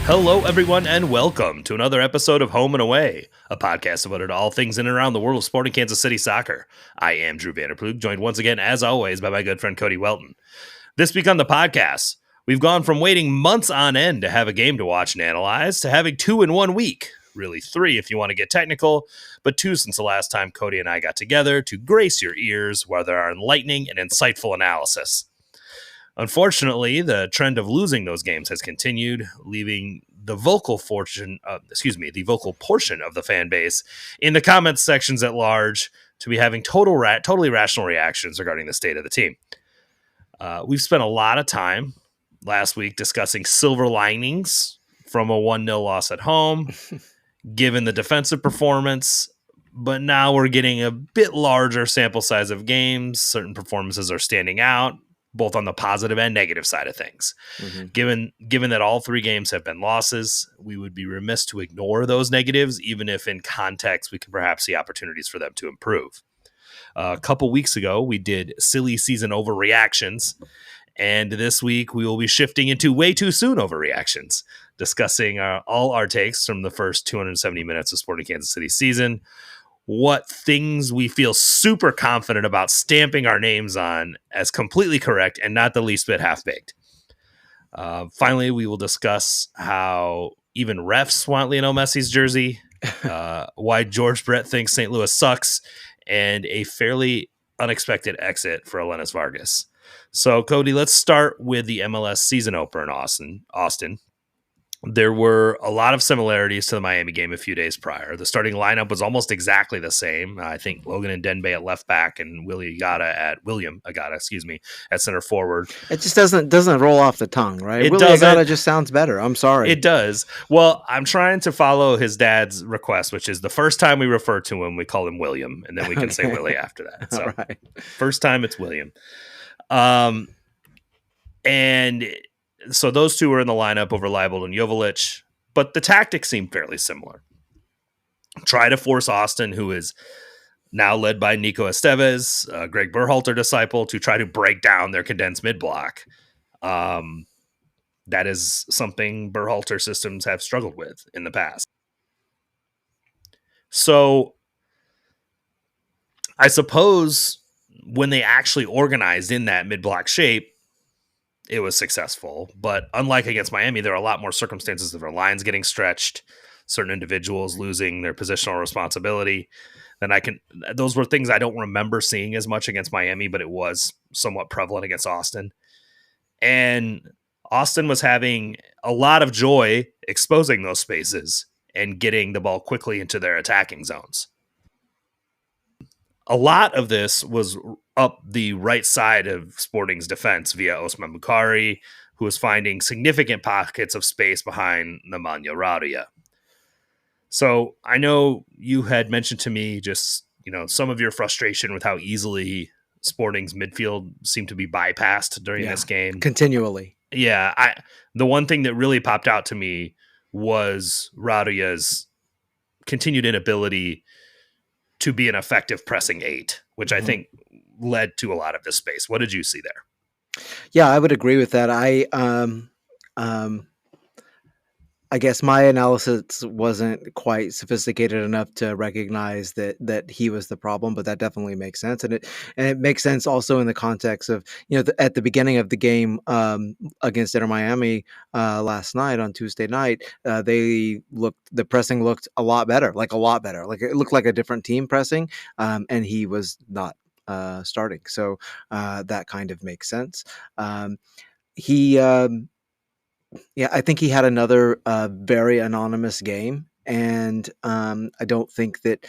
Hello, everyone, and welcome to another episode of Home and Away, a podcast devoted to all things in and around the world of sporting Kansas City soccer. I am Drew Vanderplug, joined once again, as always, by my good friend Cody Welton. This week on the podcast, we've gone from waiting months on end to have a game to watch and analyze to having 2 in 1 week. Really 3 if you want to get technical, but 2 since the last time Cody and I got together to grace your ears with our enlightening and insightful analysis. Unfortunately, the trend of losing those games has continued, leaving the vocal portion of the fan base in the comments sections at large to be having totally rational reactions regarding the state of the team. We've spent a lot of time last week discussing silver linings from a 1-0 loss at home, given the defensive performance, but now we're getting a bit larger sample size of games. Certain performances are standing out, both on the positive and negative side of things. Mm-hmm. Given that all 3 games have been losses, we would be remiss to ignore those negatives, even if in context we could perhaps see opportunities for them to improve. A couple weeks ago, we did silly season overreactions, and this week we will be shifting into way too soon overreactions, discussing all our takes from the first 270 minutes of Sporting Kansas City season, what things we feel super confident about stamping our names on as completely correct and not the least bit half-baked. Finally, we will discuss how even refs want Lionel Messi's jersey, why George Brett thinks St. Louis sucks, and a fairly unexpected exit for Elenis Vargas. So, Cody, let's start with the MLS season opener in Austin. There were a lot of similarities to the Miami game a few days prior. The starting lineup was almost exactly the same. I think Logan and Denbay at left back and William Agata, at center forward. It just doesn't roll off the tongue, right? William Agata just sounds better. I'm sorry. It does. Well, I'm trying to follow his dad's request, which is the first time we refer to him, we call him William, and then we can say Willie after that. So right. First time it's William. And so those two were in the lineup over Leibold and Joveljic, but the tactics seem fairly similar. Try to force Austin, who is now led by Nico Estevez, Greg Berhalter disciple, to try to break down their condensed mid-block. That is something Berhalter systems have struggled with in the past. So I suppose when they actually organized in that mid-block shape, it was successful, but unlike against Miami, there are a lot more circumstances of their lines getting stretched, certain individuals losing their positional responsibility. Those were things I don't remember seeing as much against Miami, but it was somewhat prevalent against Austin. And Austin was having a lot of joy exposing those spaces and getting the ball quickly into their attacking zones. A lot of this was up the right side of Sporting's defense via Osman Bukhari, who was finding significant pockets of space behind Nemanja Raudia. So I know you had mentioned to me just, some of your frustration with how easily Sporting's midfield seemed to be bypassed during this game. Continually. Yeah. The one thing that really popped out to me was Raudia's continued inability to be an effective pressing 8, which I think led to a lot of this space. What did you see there? Yeah, I would agree with that. I guess my analysis wasn't quite sophisticated enough to recognize that he was the problem, but that definitely makes sense, and it makes sense also in the context of at the beginning of the game against Inter Miami last night on Tuesday night, the pressing looked a lot better, like it looked like a different team pressing, and he was not starting, so that kind of makes sense. I think he had another very anonymous game, and I don't think that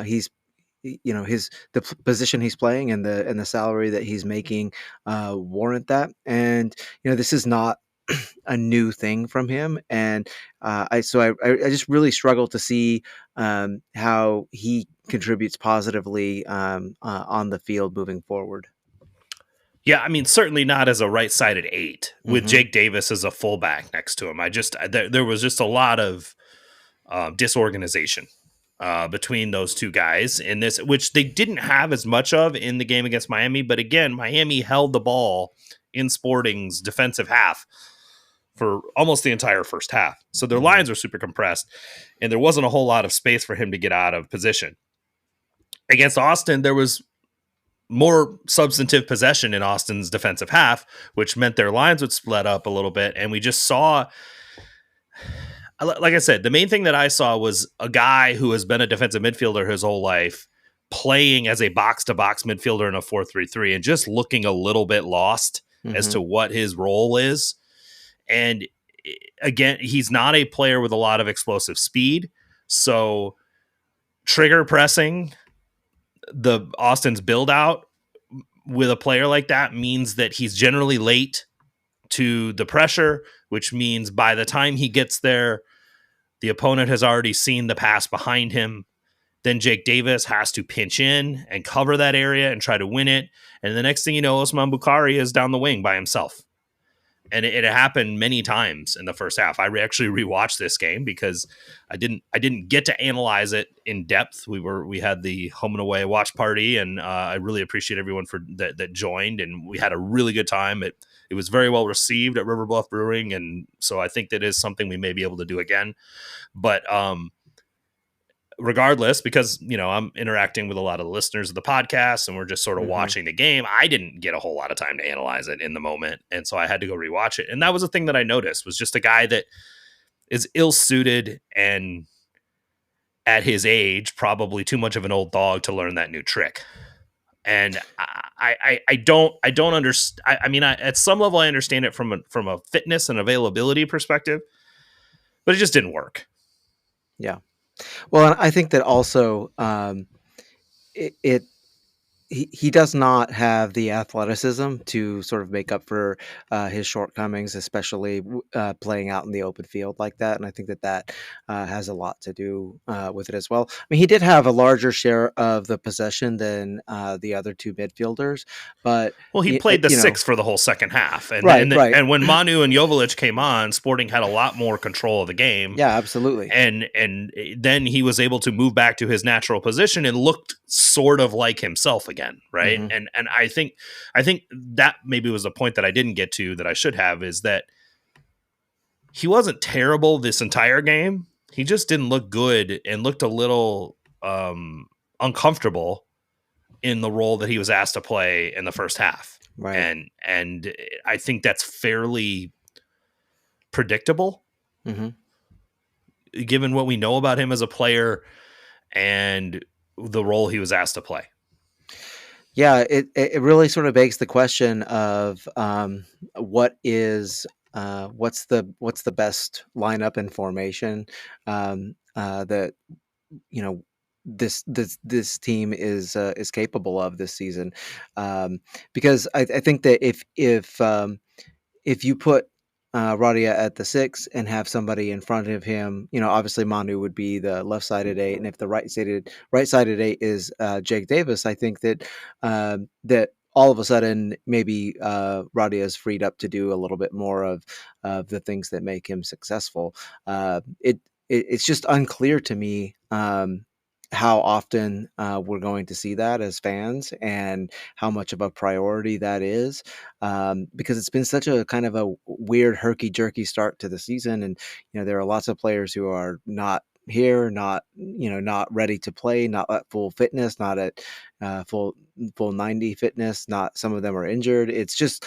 he's, the position he's playing and the salary that he's making warrant that. And this is not a new thing from him, and I just really struggle to see how he contributes positively on the field moving forward. Yeah, I mean, certainly not as a right-sided 8 with Jake Davis as a fullback next to him. There was just a lot of disorganization between those two guys in this, which they didn't have as much of in the game against Miami. But again, Miami held the ball in Sporting's defensive half for almost the entire first half. So their Mhm. lines were super compressed, and there wasn't a whole lot of space for him to get out of position. Against Austin, there was more substantive possession in Austin's defensive half, which meant their lines would split up a little bit. And we just saw, like I said, the main thing that I saw was a guy who has been a defensive midfielder his whole life playing as a box to box midfielder in a 4-3-3 and just looking a little bit lost as Mhm. to what his role is. And again, he's not a player with a lot of explosive speed. So trigger pressing the Austin's build out with a player like that means that he's generally late to the pressure, which means by the time he gets there, the opponent has already seen the pass behind him. Then Jake Davis has to pinch in and cover that area and try to win it. And the next thing you know, Osman Bukhari is down the wing by himself. And it happened many times in the first half. I actually rewatched this game because I didn't get to analyze it in depth. We had the home and away watch party, and I really appreciate everyone for that joined, and we had a really good time. It was very well received at River Bluff Brewing, and so I think that is something we may be able to do again. But regardless, because I'm interacting with a lot of the listeners of the podcast and we're just sort of Mhm. watching the game, I didn't get a whole lot of time to analyze it in the moment, and so I had to go rewatch it. And that was the thing that I noticed, was just a guy that is ill-suited and at his age probably too much of an old dog to learn that new trick. And I don't understand. I mean, at some level I understand it from a fitness and availability perspective, but it just didn't work. Yeah. Well, and I think that also, it he does not have the athleticism to sort of make up for his shortcomings, especially playing out in the open field like that. And I think that has a lot to do with it as well. I mean, he did have a larger share of the possession than the other two midfielders, but Well, he played the you know, six for the whole second half, and right, and right, and when Manu and Joveljic came on, Sporting had a lot more control of the game, yeah, absolutely. and then he was able to move back to his natural position and looked sort of like himself again, right? Hmm. And I think that maybe was a point that I didn't get to that I should have, is that he wasn't terrible this entire game. He just didn't look good and looked a little uncomfortable in the role that he was asked to play in the first half. Right. And I think that's fairly predictable Hmm. given what we know about him as a player and the role he was asked to play. Yeah, it really sort of begs the question of what is what's the best lineup and formation that you know this team is capable of this season, because I think that if you put Radia at the six and have somebody in front of him, obviously Manu would be the left-sided eight, and if the right-sided eight is Jake Davis, I think that all of a sudden maybe Radia is freed up to do a little bit more of the things that make him successful. It's just unclear to me. How often we're going to see that as fans, and how much of a priority that is, because it's been such a kind of a weird herky-jerky start to the season. And there are lots of players who are not here, not ready to play, not at full fitness, not at full 90 fitness, not some of them are injured. It's just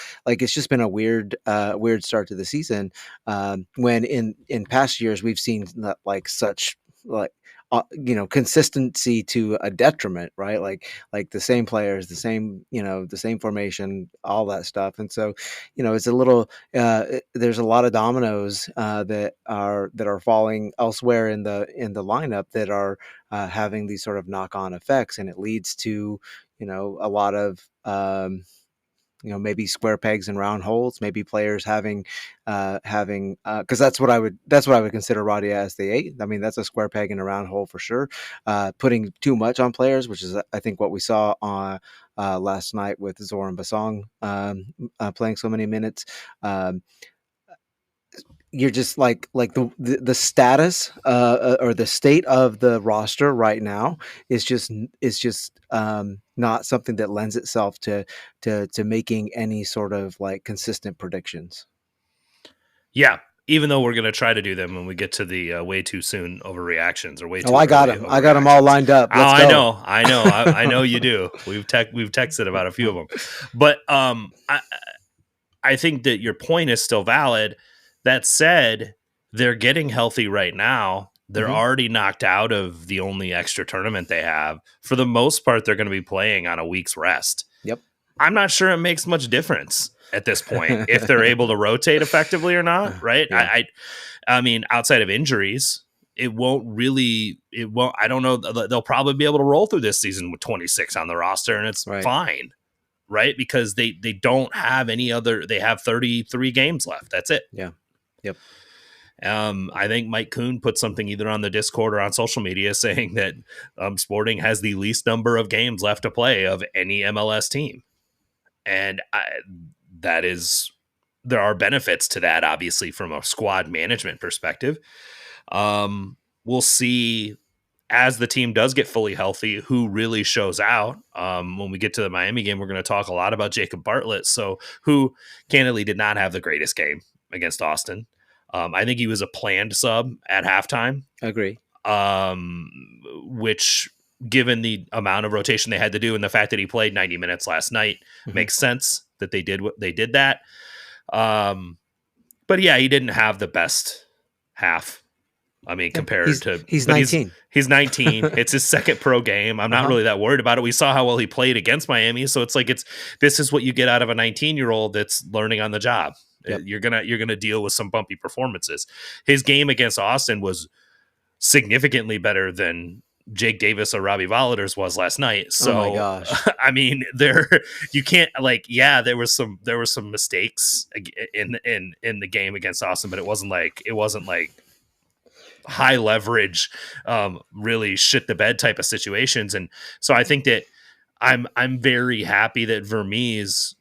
been a weird start to the season, when in past years we've seen that, like, such, like, consistency to a detriment, right? Like the same players, the same formation, all that stuff. And so, it's a little, there's a lot of dominoes that are falling elsewhere in the lineup, that are having these sort of knock-on effects, and it leads to, a lot of, maybe square pegs and round holes, maybe players having because that's what I would consider Radia as the eight. I mean, that's a square peg in a round hole for sure. Putting too much on players, which is, I think, what we saw on last night with Zoran Basong playing so many minutes. Um, you're just like the status or the state of the roster right now is just not something that lends itself to making any sort of, like, consistent predictions. Yeah. Even though we're going to try to do them when we get to the way too soon overreactions or way too I got early them. I got them all overreactions. lined up. Oh, Let's I go. know. I know you do. We've texted about a few of them. But I think that your point is still valid. That said, they're getting healthy right now. They're already knocked out of the only extra tournament they have. For the most part, they're going to be playing on a week's rest. Yep. I'm not sure it makes much difference at this point if they're able to rotate effectively or not, right? Yeah. I mean, outside of injuries, it won't. I don't know. They'll probably be able to roll through this season with 26 on the roster, and it's fine, right? Because they don't have any other. They have 33 games left. That's it. Yeah. Yep. I think Mike Kuhn put something either on the Discord or on social media saying that Sporting has the least number of games left to play of any MLS team. And there are benefits to that, obviously, from a squad management perspective. We'll see as the team does get fully healthy, who really shows out. When we get to the Miami game, we're going to talk a lot about Jacob Bartlett, who candidly did not have the greatest game against Austin. I think he was a planned sub at halftime. I agree. Which, given the amount of rotation they had to do and the fact that he played 90 minutes last night, makes sense that they did that. But yeah, he didn't have the best half. I mean, compared he's 19. He's 19. It's his second pro game. I'm not really that worried about it. We saw how well he played against Miami, so it's like this is what you get out of a 19-year-old that's learning on the job. Yep. You're gonna deal with some bumpy performances. His game against Austin was significantly better than Jake Davis or Robbie Volader's was last night. So, oh my gosh. I mean, you can't there was some mistakes in the game against Austin, but it wasn't like high leverage, really shit the bed type of situations. And so I think that I'm very happy that Vermees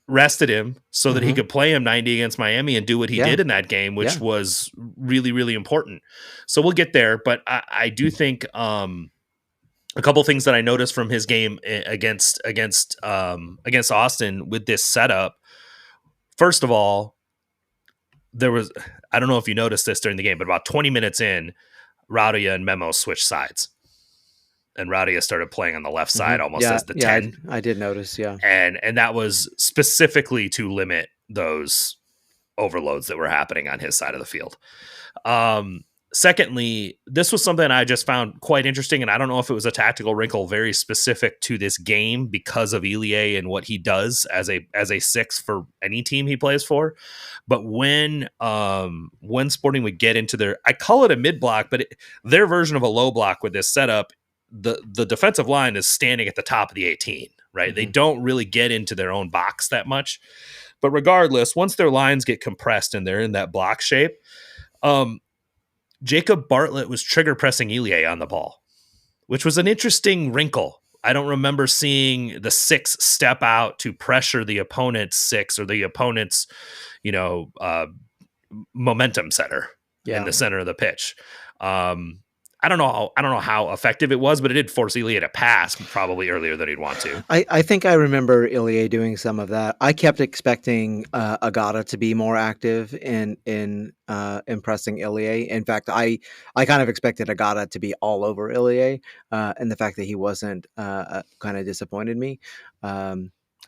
rested him so that he could play him 90 against Miami and do what he did in that game, which was really, really important. So we'll get there. But I do think a couple things that I noticed from his game against Austin with this setup. First of all, I don't know if you noticed this during the game, but about 20 minutes in, Raudia and Memo switched sides. And Raudia started playing on the left side almost as the 10. I did notice, yeah. And that was specifically to limit those overloads that were happening on his side of the field. Secondly, this was something I just found quite interesting, and I don't know if it was a tactical wrinkle very specific to this game because of Ilie and what he does as a 6 for any team he plays for. But when Sporting would get into I call it a mid block, but their version of a low block with this setup, the defensive line is standing at the top of the 18, right? They don't really get into their own box that much. But regardless, once their lines get compressed and they're in that block shape, Jacob Bartlett was trigger pressing Ilie on the ball, which was an interesting wrinkle. I don't remember seeing the 6 step out to pressure the opponent's 6 or the opponent's, momentum setter in the center of the pitch. I don't know how effective it was, but it did force Ilie to pass probably earlier than he'd want to. I think I remember Ilie doing some of that. I kept expecting Agata to be more active in pressing Ilie. In fact, I kind of expected Agata to be all over Ilie, and the fact that he wasn't kind of disappointed me.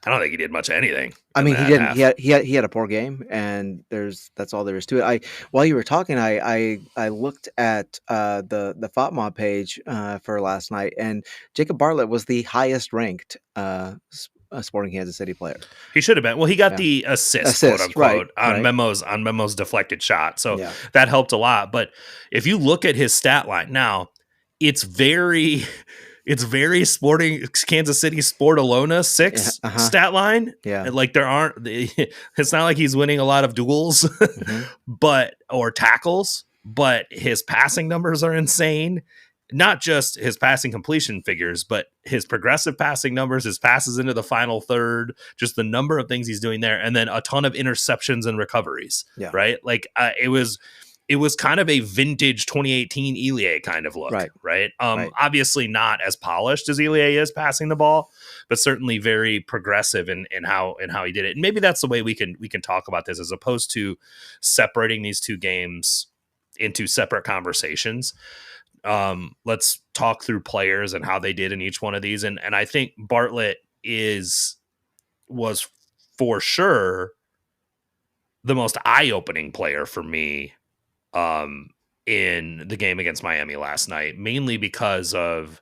I don't think he did much of anything. I mean, he didn't. He had a poor game, and that's all there is to it. While you were talking, I looked at the FOTMOB page for last night, and Jacob Bartlett was the highest ranked Sporting Kansas City player. He should have been. Well, he got the assist, quote unquote, on Memo's deflected shot, so that helped a lot. But if you look at his stat line now, it's very Sporting Kansas City Sport Alona 6 stat line. Yeah. Like it's not like he's winning a lot of duels, or tackles, but his passing numbers are insane. Not just his passing completion figures, but his progressive passing numbers, his passes into the final third, just the number of things he's doing there. And then a ton of interceptions and recoveries, right? Like it was it was kind of a vintage 2018 Elie kind of look, right? Right. Obviously not as polished as Elie is passing the ball, but certainly very progressive in how he did it. And maybe that's the way we can talk about this, as opposed to separating these two games into separate conversations. Let's talk through players and how they did in each one of these. And I think Bartlett was for sure the most eye-opening player for me in the game against Miami last night, mainly because of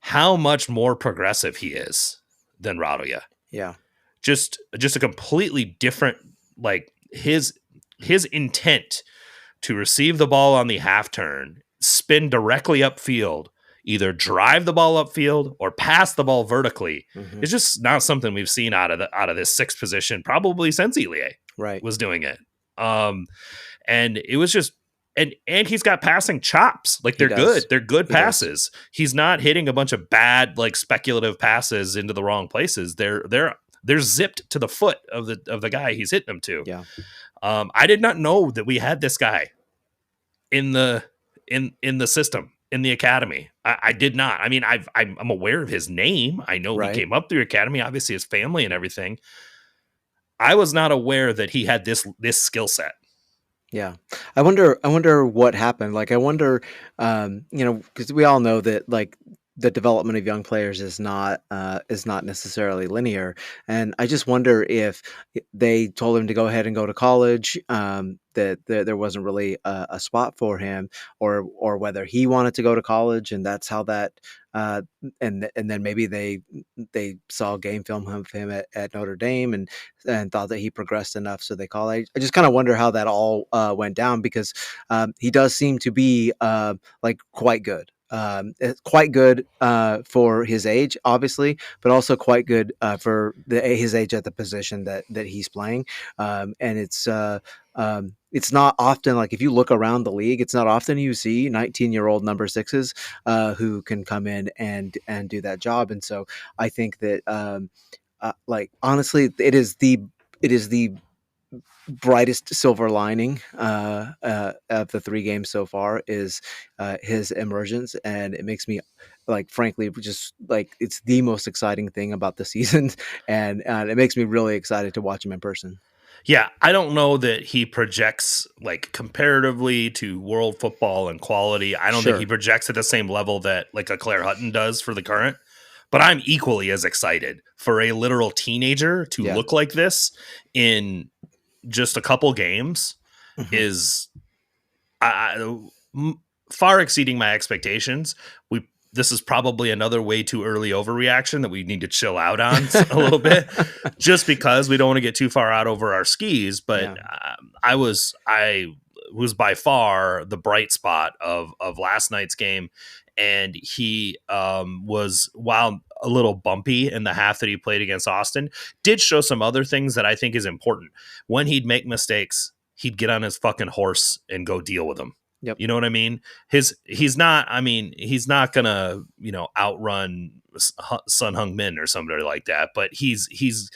how much more progressive he is than Radoja. Yeah. Just a completely different, like his intent to receive the ball on the half turn, spin directly upfield, either drive the ball upfield or pass the ball vertically. Mm-hmm. It's just not something we've seen out of this sixth position probably since Elie was doing it. And it was just, and he's got passing chops. Like they're good. They're good passes. He's not hitting a bunch of bad, like speculative passes into the wrong places. They're zipped to the foot of the guy he's hitting them to. Yeah. I did not know that we had this guy in the system, in the academy. I did not. I mean, I'm aware of his name. I know he came up through academy, obviously his family and everything. I was not aware that he had this skill set. Yeah. I wonder what happened. Like, I wonder, because we all know that, like, the development of young players is not necessarily linear. And I just wonder if they told him to go ahead and go to college, that there wasn't really a spot for him, or whether he wanted to go to college, and that's how that, and then maybe they saw game film of him at Notre Dame and thought that he progressed enough, so they call. I just kind of wonder how that all went down, because he does seem to be like quite good. Quite good for his age, obviously, but also quite good for his age at the position that he's playing. And it's not often, like, if you look around the league, it's not often you see 19-year-old number sixes who can come in and do that job. And so I think that like, honestly, it is the brightest silver lining of the 3 games so far is his emergence, and it makes me, like, frankly, just like, it's the most exciting thing about the season, and it makes me really excited to watch him in person. Yeah, I don't know that he projects, like, comparatively to world football and quality. I don't think he projects at the same level that, like, a Claire Hutton does for the current. But I'm equally as excited for a literal teenager to look like this in just a couple games. Is far exceeding my expectations. This is probably another way too early overreaction that we need to chill out on a little bit, just because we don't want to get too far out over our skis. But I was by far the bright spot of last night's game. And he was, while a little bumpy in the half that he played against Austin, did show some other things that I think is important. When he'd make mistakes, he'd get on his fucking horse and go deal with them. Yep. You know what I mean? He's not gonna, outrun Sun Hung Min or somebody like that, but he's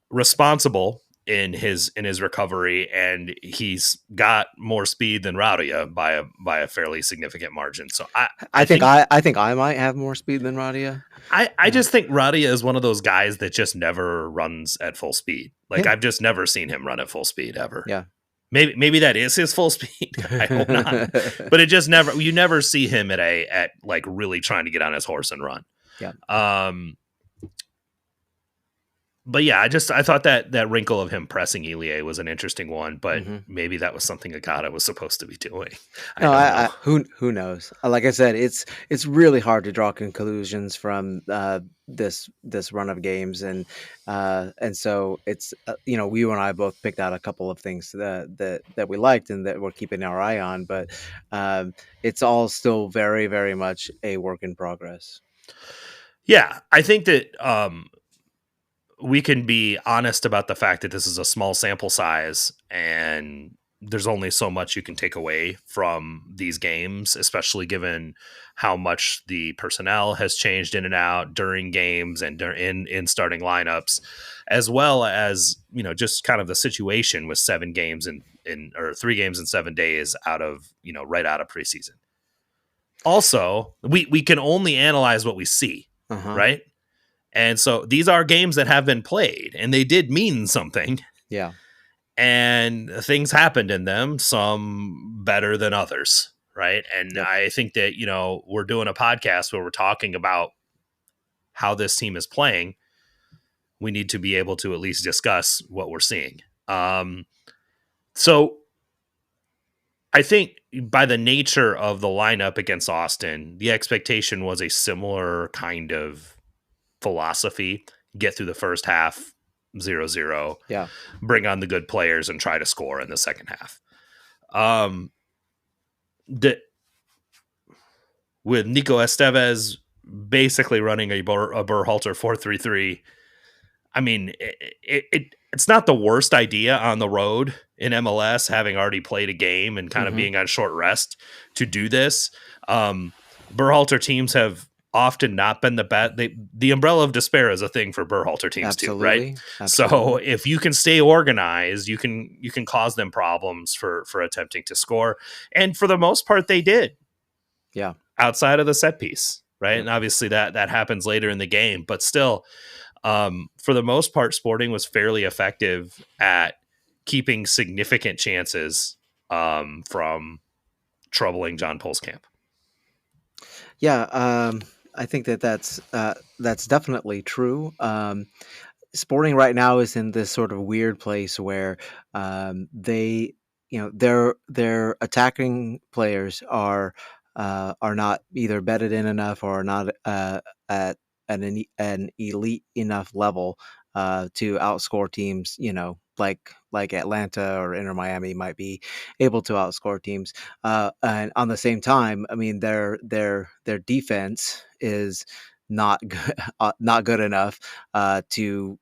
responsible in his recovery, and he's got more speed than Radoja by a fairly significant margin. So I think I might have more speed than Radoja. I just think Radoja is one of those guys that just never runs at full speed. Like, I've just never seen him run at full speed ever. Yeah. Maybe that is his full speed. I hope not. But you never see him at like really trying to get on his horse and run. Yeah. But yeah, I thought that wrinkle of him pressing Elie was an interesting one, but maybe that was something Agata was supposed to be doing. Who knows? Like I said, it's really hard to draw conclusions from this run of games, and so it's you and I both picked out a couple of things that we liked and that we're keeping our eye on, but it's all still very, very much a work in progress. Yeah, I think that we can be honest about the fact that this is a small sample size, and there's only so much you can take away from these games, especially given how much the personnel has changed in and out during games and in starting lineups, as well as, just kind of the situation with 7 games or 3 games in 7 days out of, right out of preseason. Also, we can only analyze what we see, right? And so these are games that have been played and they did mean something. Yeah. And things happened in them, some better than others, right? And Yep. I think that, we're doing a podcast where we're talking about how this team is playing. We need to be able to at least discuss what we're seeing. So I think by the nature of the lineup against Austin, the expectation was a similar kind of philosophy. Get through the first half 0-0, Yeah. bring on the good players and try to score in the second half. With Nico Estevez basically running a Berhalter 4-3-3, I mean, it's not the worst idea on the road in MLS, having already played a game and kind of being on short rest to do this. Berhalter teams have often not been the best. The umbrella of despair is a thing for Berhalter teams too, right? So if you can stay organized, you can cause them problems for attempting to score. And for the most part, they did. Yeah. Outside of the set piece, right? Yep. And obviously that happens later in the game, but still, for the most part, Sporting was fairly effective at keeping significant chances from troubling John Polskamp. Yeah, I think that's definitely true. Sporting right now is in this sort of weird place where they, their attacking players are not either bedded in enough or not at an elite enough level to outscore teams, like Atlanta or Inter Miami might be able to outscore teams. And on the same time, I mean, their defense is not good, not good enough to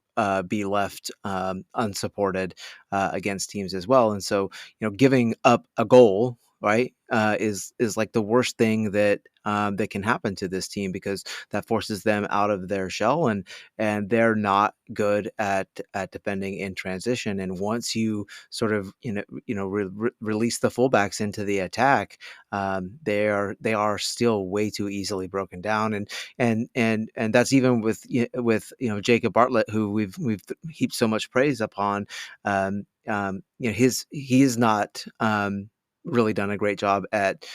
be left unsupported against teams as well. And so, giving up a goal, right, is like the worst thing that that can happen to this team, because that forces them out of their shell, and they're not good at defending in transition. And once you sort of release the fullbacks into the attack, they are still way too easily broken down. And that's even with Jacob Bartlett, who we've heaped so much praise upon. He is not really done a great job at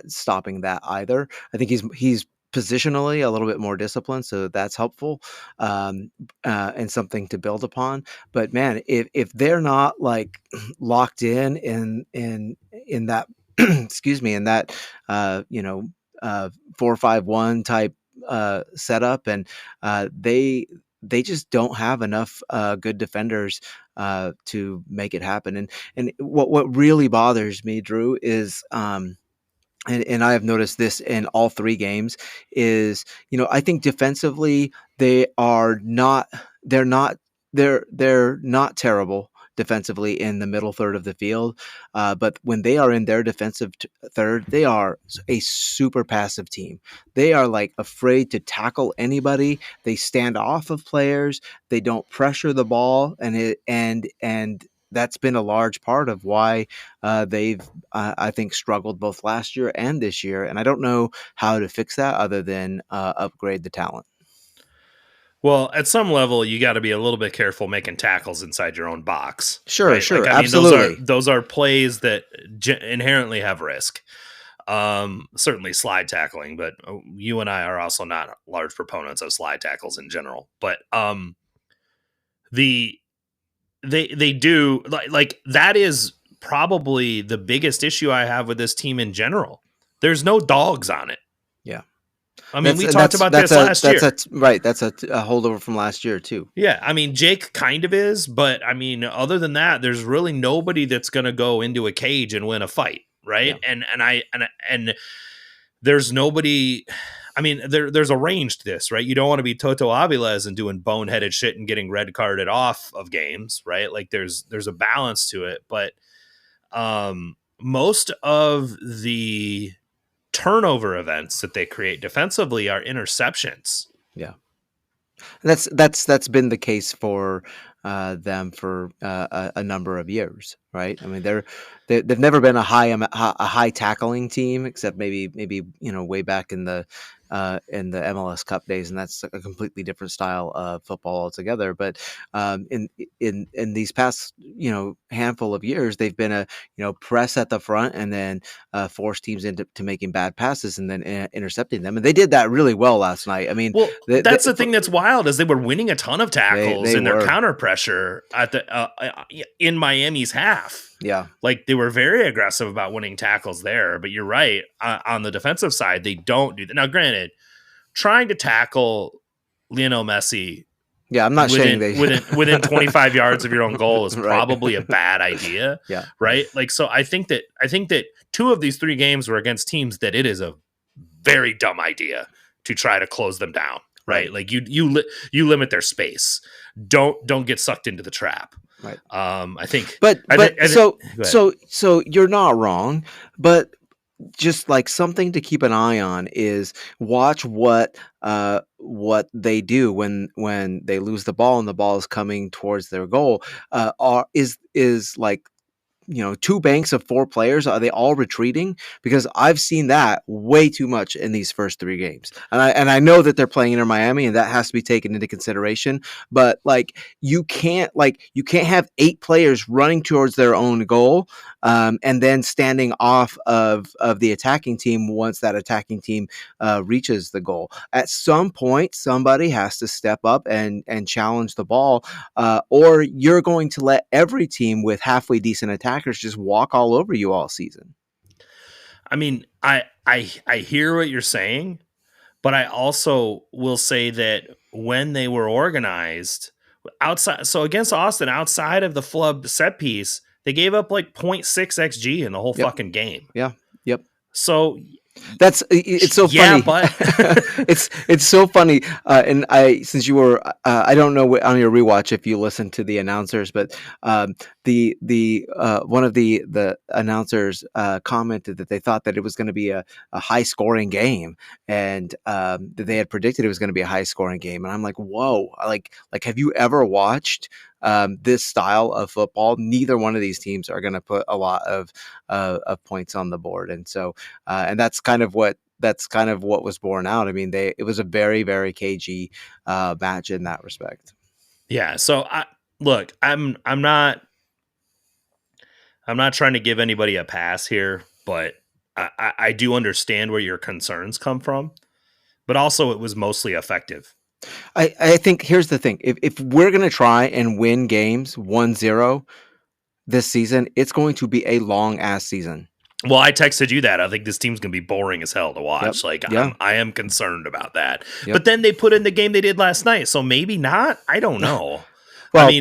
stopping that either. I think he's positionally a little bit more disciplined, so that's helpful, and something to build upon. But man, if they're not like locked in that excuse me, in that 4-5-1 type setup, and they just don't have enough good defenders to make it happen. And what really bothers me, Drew, is and I have noticed this in all 3 games, is I think defensively they're not terrible defensively in the middle third of the field, but when they are in their defensive third, they are a super passive team. They are like afraid to tackle anybody. They stand off of players. They don't pressure the ball, and that's been a large part of why they've, I think, struggled both last year and this year. And I don't know how to fix that other than upgrade the talent. Well, at some level, you got to be a little bit careful making tackles inside your own box. Sure, right? sure, Like, I absolutely. mean, those are plays that inherently have risk. Certainly slide tackling, but you and I are also not large proponents of slide tackles in general. But they do like that is probably the biggest issue I have with this team in general. There's no dogs on it. Yeah. I mean, we talked about this last year. Right. That's a holdover from last year too. Yeah. I mean, Jake kind of is, but I mean, other than that, there's really nobody that's going to go into a cage and win a fight. Right. Yeah. And there's nobody. I mean, there's a range to this, right? You don't want to be Toto Aviles and doing boneheaded shit and getting red carded off of games, right? Like there's a balance to it, but most of the turnover events that they create defensively are interceptions. Yeah. That's been the case for them for a number of years, right? I mean, they've never been a high tackling team, except maybe way back in the MLS Cup days, and that's a completely different style of football altogether. But in these past handful of years, they've been a press at the front and then force teams into making bad passes and then intercepting them, and they did that really well last night. I mean, well, that's the thing that's wild is they were winning a ton of tackles they in their were. counter pressure at the in Miami's half. Yeah. Like they were very aggressive about winning tackles there, but you're right. On the defensive side, they don't do that. Now, granted, trying to tackle Lionel Messi, yeah, I'm not saying they within 25 yards of your own goal is Right. probably a bad idea. Yeah. Right. Like, so I think that 2 of these 3 games were against teams that it is a very dumb idea to try to close them down. Right. Like you limit their space. Don't get sucked into the trap. Right. I think, so you're not wrong, but just like something to keep an eye on is watch what they do when they lose the ball and the ball is coming towards their goal. Is like 2 banks of 4 players, are they all retreating? Because I've seen that way too much in these first 3 games. And I know that they're playing in Miami and that has to be taken into consideration, but like you can't have 8 players running towards their own goal and then standing off of the attacking team once that attacking team reaches the goal. At some point somebody has to step up and challenge the ball, or you're going to let every team with halfway decent attackers just walk all over you all season. I mean, I hear what you're saying, but I also will say that when they were organized outside, so against Austin, outside of the flub set piece, they gave up like 0.6 XG in the whole fucking game. Yeah. Yep. So it's so funny. But it's so funny. And since you were, I don't know on your rewatch if you listened to the announcers, but the one of the announcers commented that they thought that it was going to be a high scoring game, and that they had predicted it was going to be a high scoring game. And I'm like, whoa! Like have you ever watched this style of football? Neither one of these teams are going to put a lot of points on the board, and so and that's kind of what was borne out. I mean, it was a very, very cagey match in that respect. Yeah. So I'm not trying to give anybody a pass here, but I do understand where your concerns come from, but also it was mostly effective. I think here's the thing. If we're going to try and win games 1-0 this season, it's going to be a long ass season. Well, I texted you that. I think this team's going to be boring as hell to watch. Yep. I am concerned about that. Yep. But then they put in the game they did last night, so maybe not. I don't know. Well, I mean,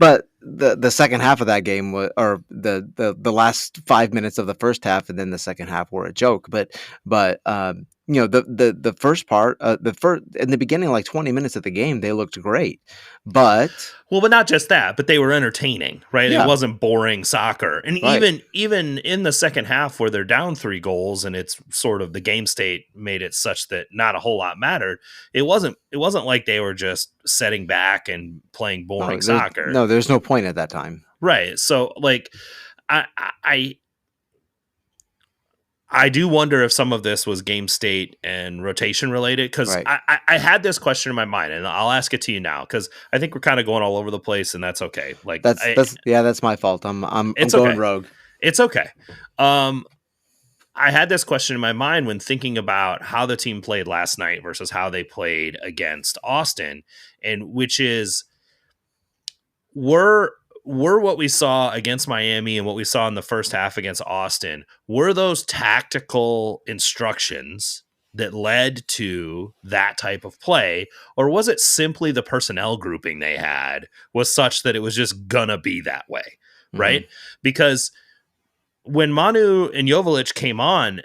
but the second half of that game was, or the last 5 minutes of the first half and then the second half were a joke. But the first part, in the beginning, like 20 minutes of the game, they looked great. But not just that, but they were entertaining, right? Yeah. It wasn't boring soccer. And right. even in the second half where they're down 3 goals and it's sort of the game state made it such that not a whole lot mattered. It wasn't like they were just setting back and playing boring soccer. No, there's no point at that time. Right. So like I do wonder if some of this was game state and rotation related, because Right. I had this question in my mind, and I'll ask it to you now because I think we're kind of going all over the place, and that's okay. Like that's my fault. I'm going rogue. It's okay. I had this question in my mind when thinking about how the team played last night versus how they played against Austin, and which is were what we saw against Miami and what we saw in the first half against Austin, were those tactical instructions that led to that type of play, or was it simply the personnel grouping they had was such that it was just gonna be that way, right? Mm-hmm. Because when Manu and Joveljic came on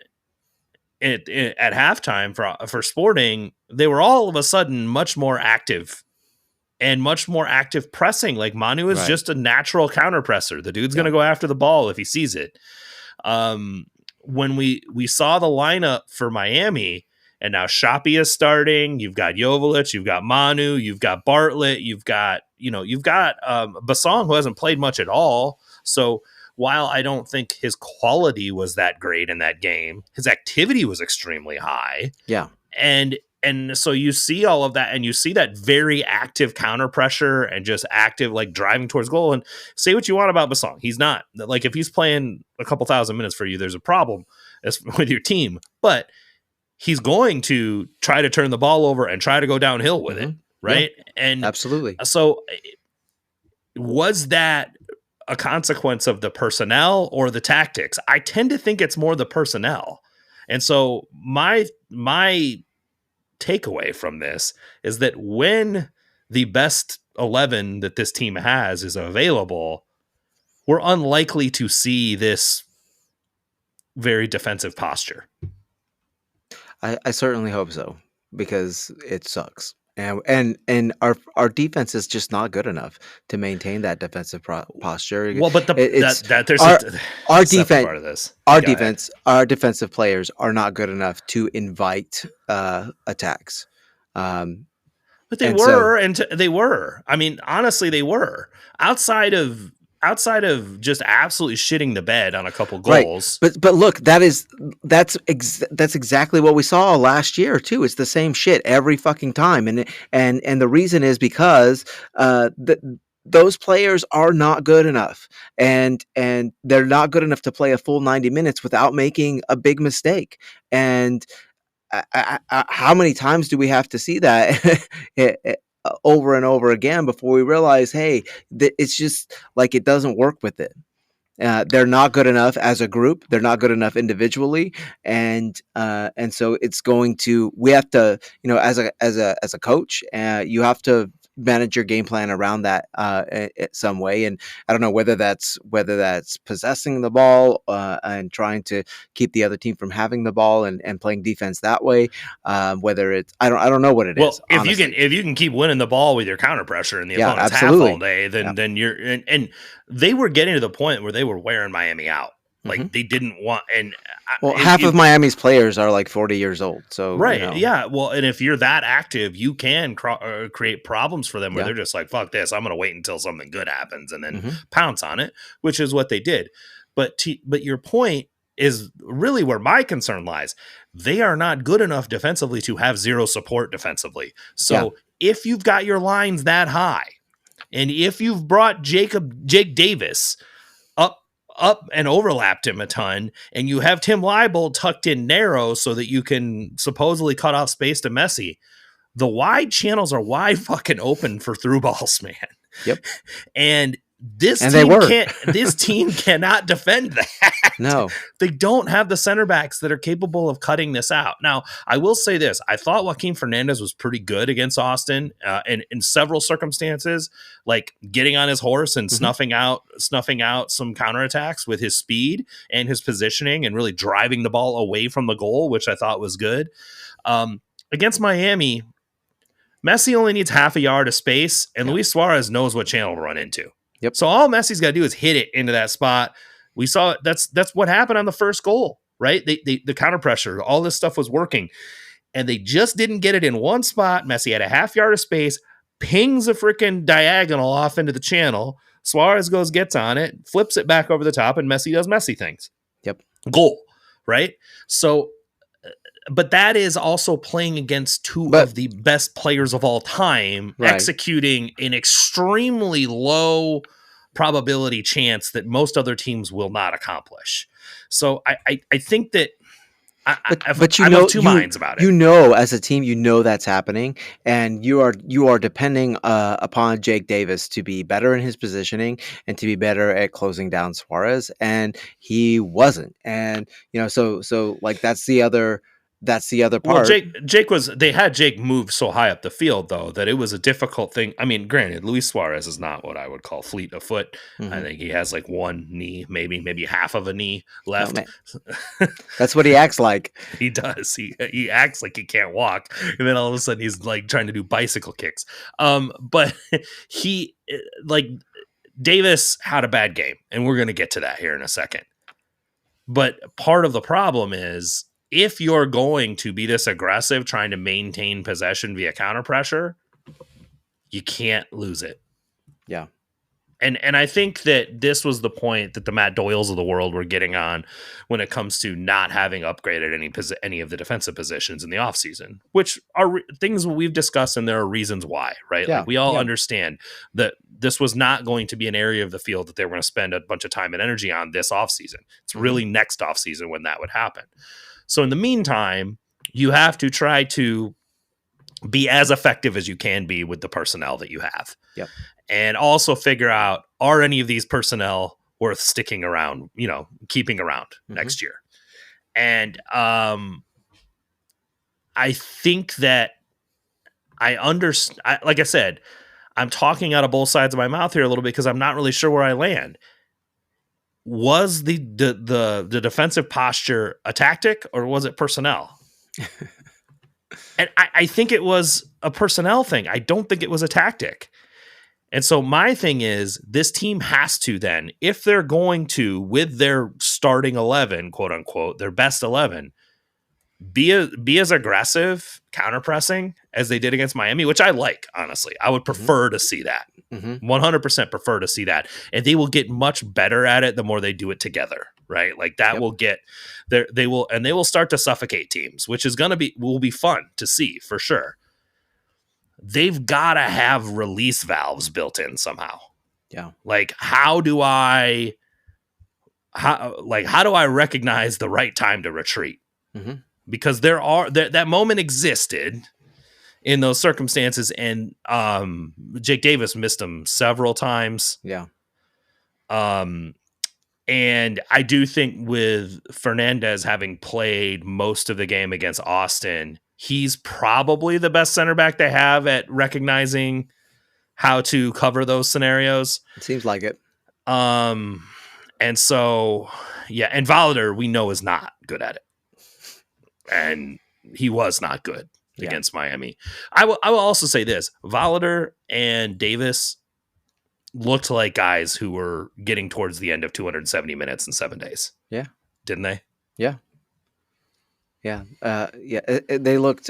at halftime for Sporting, they were all of a sudden much more active and much more active pressing. Like Manu is just a natural counter presser. The dude's going to go after the ball if he sees it. When we saw the lineup for Miami, and now Shapi is starting, you've got Joveljic, you've got Manu, you've got Bartlett, you've got you've got Basong, who hasn't played much at all. So while I don't think his quality was that great in that game, his activity was extremely high. Yeah. And so you see all of that, and you see that very active counter pressure and just active, like, driving towards goal. And say what you want about Basong, he's not like, if he's playing a couple thousand minutes for you, there's a problem with your team, but he's going to try to turn the ball over and try to go downhill with it. Right. Yeah, and absolutely. So was that a consequence of the personnel or the tactics? I tend to think it's more the personnel. And so my takeaway from this is that when the best 11 that this team has is available, we're unlikely to see this very defensive posture. I certainly hope so, because it sucks. And our defense is just not good enough to maintain that defensive posture. Well, but there's our defense part of this. Our defensive players are not good enough to invite attacks. But they were, they were. I mean, honestly, they were. Outside of just absolutely shitting the bed on a couple goals. Right. But look, that's exactly what we saw last year too. It's the same shit every fucking time, and the reason is because those players are not good enough, and they're not good enough to play a full 90 minutes without making a big mistake. And how many times do we have to see that over and over again before we realize, hey, it's just like, it doesn't work with it. They're not good enough as a group. They're not good enough individually, and so we have to, as a coach, you have to manage your game plan around that some way. And I don't know whether that's possessing the ball and trying to keep the other team from having the ball and playing defense that way. Whether it's I don't know what it is. Well, if you can keep winning the ball with your counter pressure and the opponent's half all day, then you're and they were getting to the point where they were wearing Miami out. Like, they didn't want, and half of Miami's players are like 40 years old. So right, yeah. Well, and if you're that active, you can create problems for them where they're just like, "Fuck this! I'm going to wait until something good happens and then pounce on it," which is what they did. But your point is really where my concern lies. They are not good enough defensively to have zero support defensively. So if you've got your lines that high, and if you've brought Jake Davis up and overlapped him a ton, and you have Tim Leibold tucked in narrow so that you can supposedly cut off space to Messi, the wide channels are wide fucking open for through balls, man. Yep. And this team cannot defend that. No, they don't have the center backs that are capable of cutting this out. Now, I will say this: I thought Joaquin Fernandez was pretty good against Austin, and in several circumstances, like getting on his horse and snuffing out some counterattacks with his speed and his positioning, and really driving the ball away from the goal, which I thought was good. Against Miami, Messi only needs half a yard of space, and Luis Suarez knows what channel to run into. Yep. So all Messi's got to do is hit it into that spot. We saw that's what happened on the first goal, right? The counter pressure, all this stuff was working, and they just didn't get it in one spot. Messi had a half yard of space, pings a freaking diagonal off into the channel. Suarez gets on it, flips it back over the top, and Messi does Messi things. Yep. Goal, right? So, but that is also playing against two of the best players of all time, executing an extremely low probability chance that most other teams will not accomplish. So I think that I have two minds about it. As a team, that's happening, and you are depending upon Jake Davis to be better in his positioning and to be better at closing down Suarez, and he wasn't. And so like that's the other part. Well, they had Jake move so high up the field, though, that it was a difficult thing. I mean, granted, Luis Suarez is not what I would call fleet of foot. I think he has like one knee, maybe half of a knee left. Oh, that's what he acts like. He does. He acts like he can't walk, and then all of a sudden he's like trying to do bicycle kicks. But Davis had a bad game, and we're going to get to that here in a second. But part of the problem is, if you're going to be this aggressive trying to maintain possession via counter pressure, you can't lose it. Yeah. And I think that this was the point that the Matt Doyles of the world were getting on when it comes to not having upgraded any of the defensive positions in the offseason, which are things we've discussed, and there are reasons why, right? Yeah. Like we all Yeah. understand that this was not going to be an area of the field that they were going to spend a bunch of time and energy on this offseason. It's really next offseason when that would happen. So in the meantime, you have to try to be as effective as you can be with the personnel that you have. Yep. And also figure out, are any of these personnel worth sticking around, keeping around next year? And I think that I understand, like I said, I'm talking out of both sides of my mouth here a little bit because I'm not really sure where I land. Was the defensive posture a tactic, or was it personnel? And I think it was a personnel thing. I don't think it was a tactic. And so my thing is, this team has to then, if they're going to, with their starting 11, quote unquote, their best 11, be as aggressive counter pressing as they did against Miami, which I like, honestly. I would prefer to see that. 100% prefer to see that. And they will get much better at it the more they do it together, right? Like that will get there. They will start to suffocate teams, which is will be fun to see for sure. They've got to have release valves built in somehow. Yeah. Like how do I recognize the right time to retreat? Because that moment existed in those circumstances, and Jake Davis missed them several times. Yeah. And I do think with Fernandez having played most of the game against Austin, he's probably the best center back they have at recognizing how to cover those scenarios. It seems like it. And so, yeah, and Volador, we know, is not good at it. And he was not good against Miami. I will also say this. Volador and Davis looked like guys who were getting towards the end of 270 minutes in 7 days. Yeah. Didn't they? Yeah. Yeah. They looked,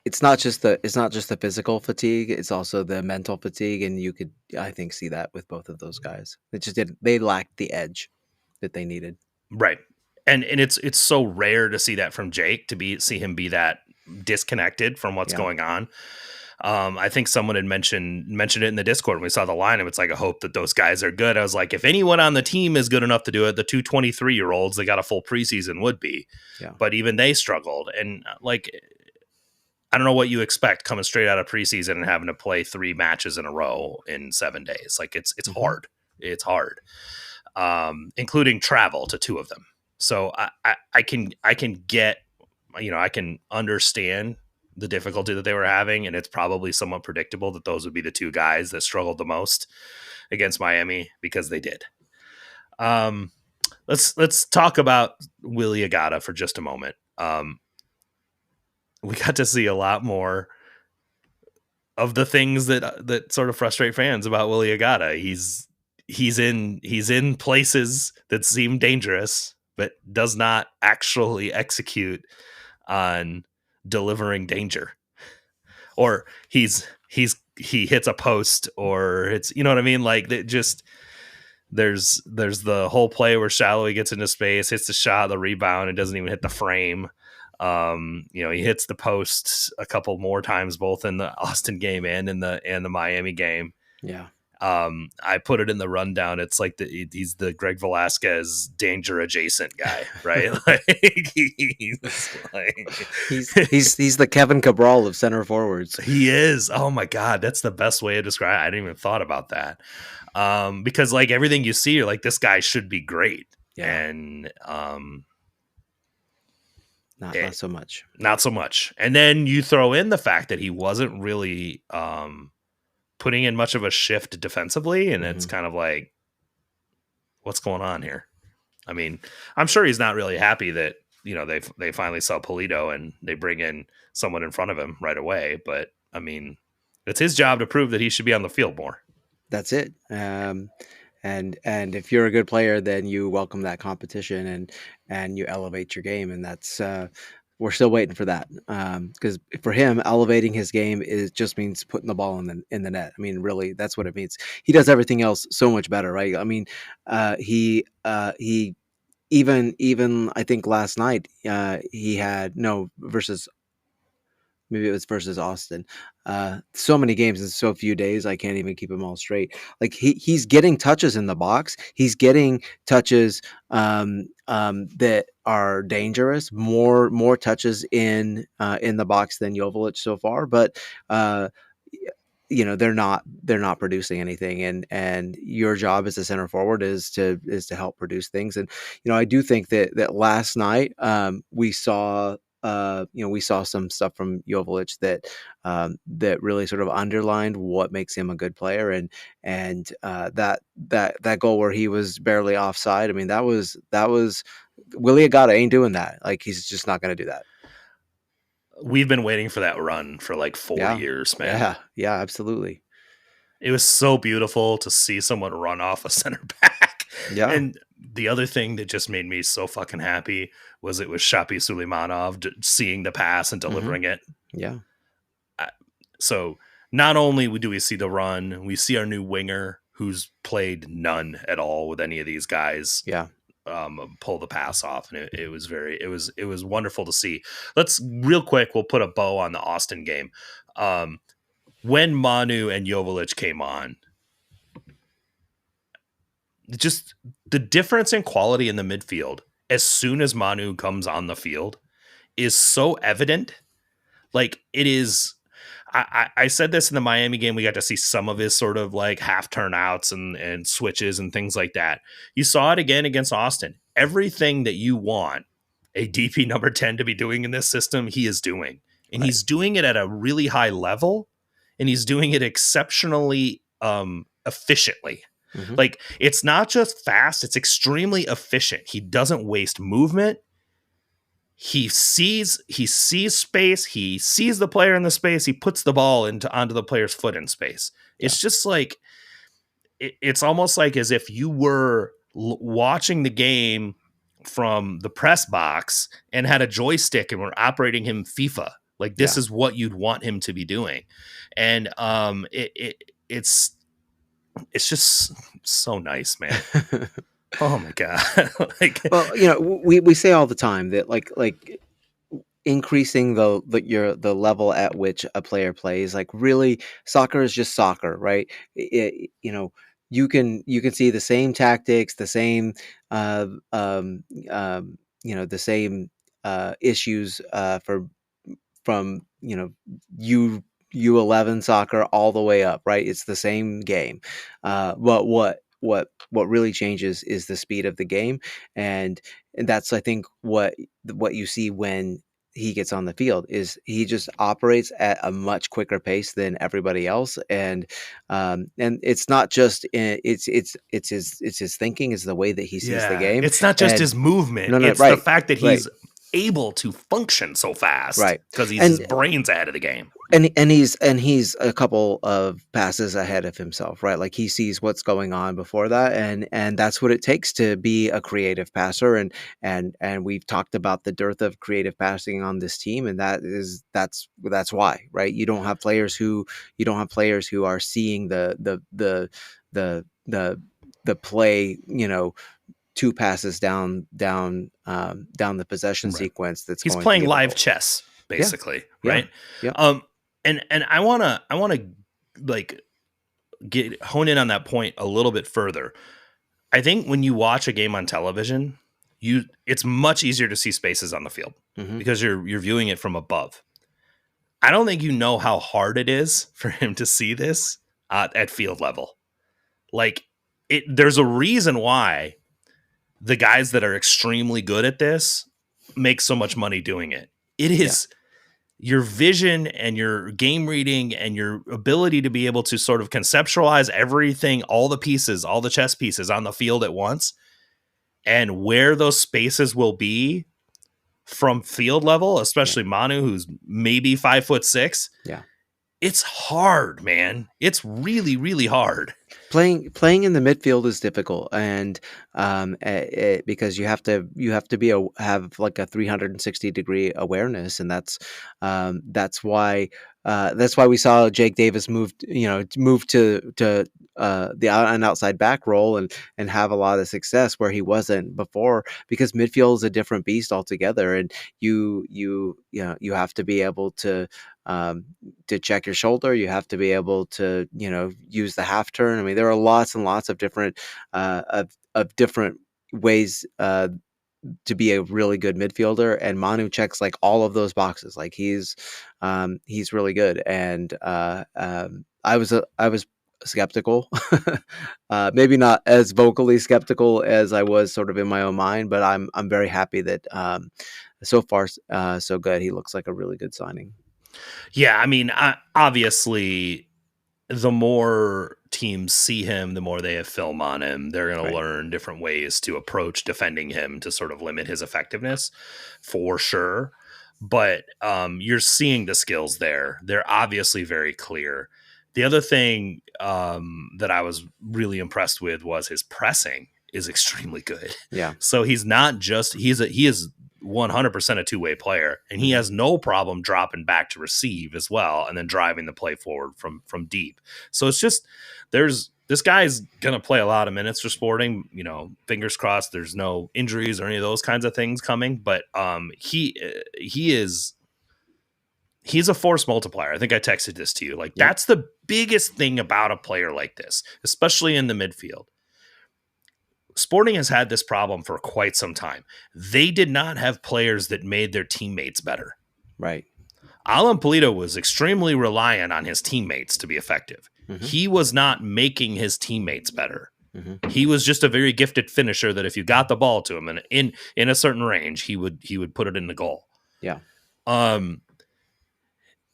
it's not just the physical fatigue, it's also the mental fatigue. And you could, I think, see that with both of those guys. They lacked the edge that they needed. Right. And it's so rare to see that from Jake, see him be that disconnected from what's going on. I think someone had mentioned it in the Discord when we saw the lineup. It's like, I hope that those guys are good. I was like, if anyone on the team is good enough to do it, the 23-year-olds, they got a full preseason, would be. Yeah. But even they struggled. And like, I don't know what you expect coming straight out of preseason and having to play 3 matches in a row in 7 days. Like it's hard. It's hard. Including travel to 2 of them. So I can get, I can understand the difficulty that they were having, and it's probably somewhat predictable that those would be the 2 guys that struggled the most against Miami, because they did. Let's talk about Willie Agata for just a moment. We got to see a lot more of the things that sort of frustrate fans about Willie Agata. He's in places that seem dangerous, but does not actually execute on delivering danger. Or he hits a post, or it's, you know what I mean? Like, it just, there's the whole play where Shallowy gets into space, hits the shot, the rebound, and doesn't even hit the frame. He hits the post a couple more times, both in the Austin game and in the Miami game. Yeah. I put it in the rundown. It's like he's the Greg Velasquez danger adjacent guy, right? He's the Kevin Cabral of center forwards. He is. Oh my God, that's the best way to describe it. I didn't even thought about that. Because like everything you see, you're like, this guy should be great, and not so much. Not so much. And then you throw in the fact that he wasn't really putting in much of a shift defensively, and it's kind of like, what's going on here? I mean, I'm sure he's not really happy that, they finally sell Polito and they bring in someone in front of him right away. But I mean, it's his job to prove that he should be on the field more. That's it. And if you're a good player, then you welcome that competition and you elevate your game. And that's we're still waiting for that. Because for him, elevating his game just means putting the ball in the net. I mean, really, that's what it means. He does everything else so much better, right? I mean, he even I think last night he had no versus maybe it was versus Austin. So many games in so few days, I can't even keep them all straight. Like he's getting touches in the box. He's getting touches that are dangerous. More touches in the box than Joveljic so far, but. They're not producing anything, and your job as a center forward is to help produce things. And I do think that last night we saw some stuff from Joveljic that really sort of underlined what makes him a good player, and that goal where he was barely offside. I mean, that was Willie Agata ain't doing that. Like, he's just not going to do that. We've been waiting for that run for like 4 Yeah, years, man. yeah, absolutely. It was so beautiful to see someone run off a center back. Yeah. And the other thing that just made me so fucking happy was it was Shapi Suleimanov seeing the pass and delivering it. Yeah. So not only do we see the run, we see our new winger who's played none at all with any of these guys. Yeah. Pull the pass off, and it was wonderful to see. Let's real quick. We'll put a bow on the Austin game. When Manu and Joveljic came on, just the difference in quality in the midfield as soon as Manu comes on the field is so evident. Like, it is. I said this in the Miami game. We got to see some of his sort of like half turnouts and switches and things like that. You saw it again against Austin. Everything that you want a DP number 10 to be doing in this system, he is doing. And Right. he's doing it at a really high level, and he's doing it exceptionally efficiently. Mm-hmm. Like, it's not just fast, it's extremely efficient. He doesn't waste movement. He sees space. He sees the player in the space. He puts the ball onto the player's foot in space. Yeah. It's just like it's almost like as if you were watching the game from the press box and had a joystick and were operating him FIFA. Like, this is what you'd want him to be doing, and it's just so nice, man. Oh my god! Like, well, we say all the time that like increasing the level at which a player plays, like, really, soccer is just soccer, right? You can see the same tactics, the same the same issues from U11 soccer all the way up, right? It's the same game. But what really changes is the speed of the game, and that's, I think, what you see when he gets on the field is he just operates at a much quicker pace than everybody else, and it's not just it's his thinking, is the way that he sees the game. it's not just And his movement. no, It's the right, fact that right, he's able to function so fast, right, because he's and his brains ahead of the game. and he's a couple of passes ahead of himself, right? Like, he sees what's going on before that, and that's what it takes to be a creative passer. And we've talked about the dearth of creative passing on this team, and that's why, right? You don't have players who are seeing the play, 2 passes down the possession Right. sequence that's He's going to playing give a live goal. chess, basically, Yeah, right? yeah, And I wanna like hone in on that point a little bit further. I think when you watch a game on television, it's much easier to see spaces on the field hmm because you're viewing it from above. I don't think you know how hard it is for him to see this at field level. Like, there's a reason why the guys that are extremely good at this make so much money doing it. It is your vision and your game reading and your ability to be able to sort of conceptualize everything, all the pieces, all the chess pieces on the field at once, and where those spaces will be from field level, especially Manu, who's maybe 5'6". yeah. It's hard, man. It's really, really hard. Playing in the midfield is difficult, and because you have to have like a 360-degree awareness, and that's why we saw Jake Davis move to an outside back role and have a lot of success where he wasn't before, because midfield is a different beast altogether, and you have to be able um, to check your shoulder. You have to be able to, use the half turn. I mean, there are lots and lots of different different ways to be a really good midfielder, and Manu checks like all of those boxes. Like he's really good, and I was skeptical, maybe not as vocally skeptical as I was sort of in my own mind, but I'm very happy that so far so good. He looks like a really good signing. Yeah, I mean, obviously, the more teams see him, the more they have film on him. They're going to Right. learn different ways to approach defending him to sort of limit his effectiveness, for sure. But you're seeing the skills there. They're obviously very clear. The other thing that I was really impressed with was his pressing is extremely good. Yeah. So he's not just he is 100% a two-way player, and he Mhm. has no problem dropping back to receive as well and then driving the play forward from deep. So it's just there's this guy's gonna play a lot of minutes for Sporting. Fingers crossed there's no injuries or any of those kinds of things coming. But he's a force multiplier. I think I texted this to you. Like, Yep. that's the biggest thing about a player like this, especially in the midfield. Sporting has had this problem for quite some time. They did not have players that made their teammates better. Right. Alan Polito was extremely reliant on his teammates to be effective. Mhm. He was not making his teammates better. Mhm. He was just a very gifted finisher that if you got the ball to him and in a certain range, he would put it in the goal. Yeah. Um,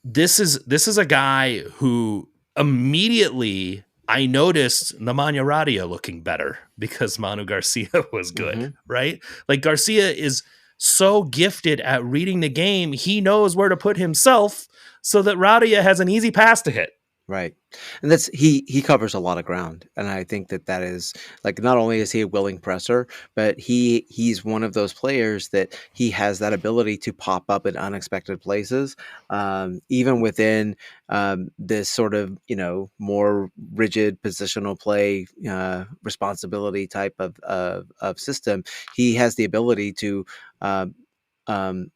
this is a guy who immediately I noticed Nemanja Radia looking better because Manu Garcia was good, Mhm. right? Like, Garcia is so gifted at reading the game, he knows where to put himself so that Radia has an easy pass to hit. Right. And he covers a lot of ground, and I think that is, like, not only is he a willing presser, but he's one of those players that he has that ability to pop up in unexpected places, even within this sort of, more rigid positional play responsibility type of system. He has the ability um, um,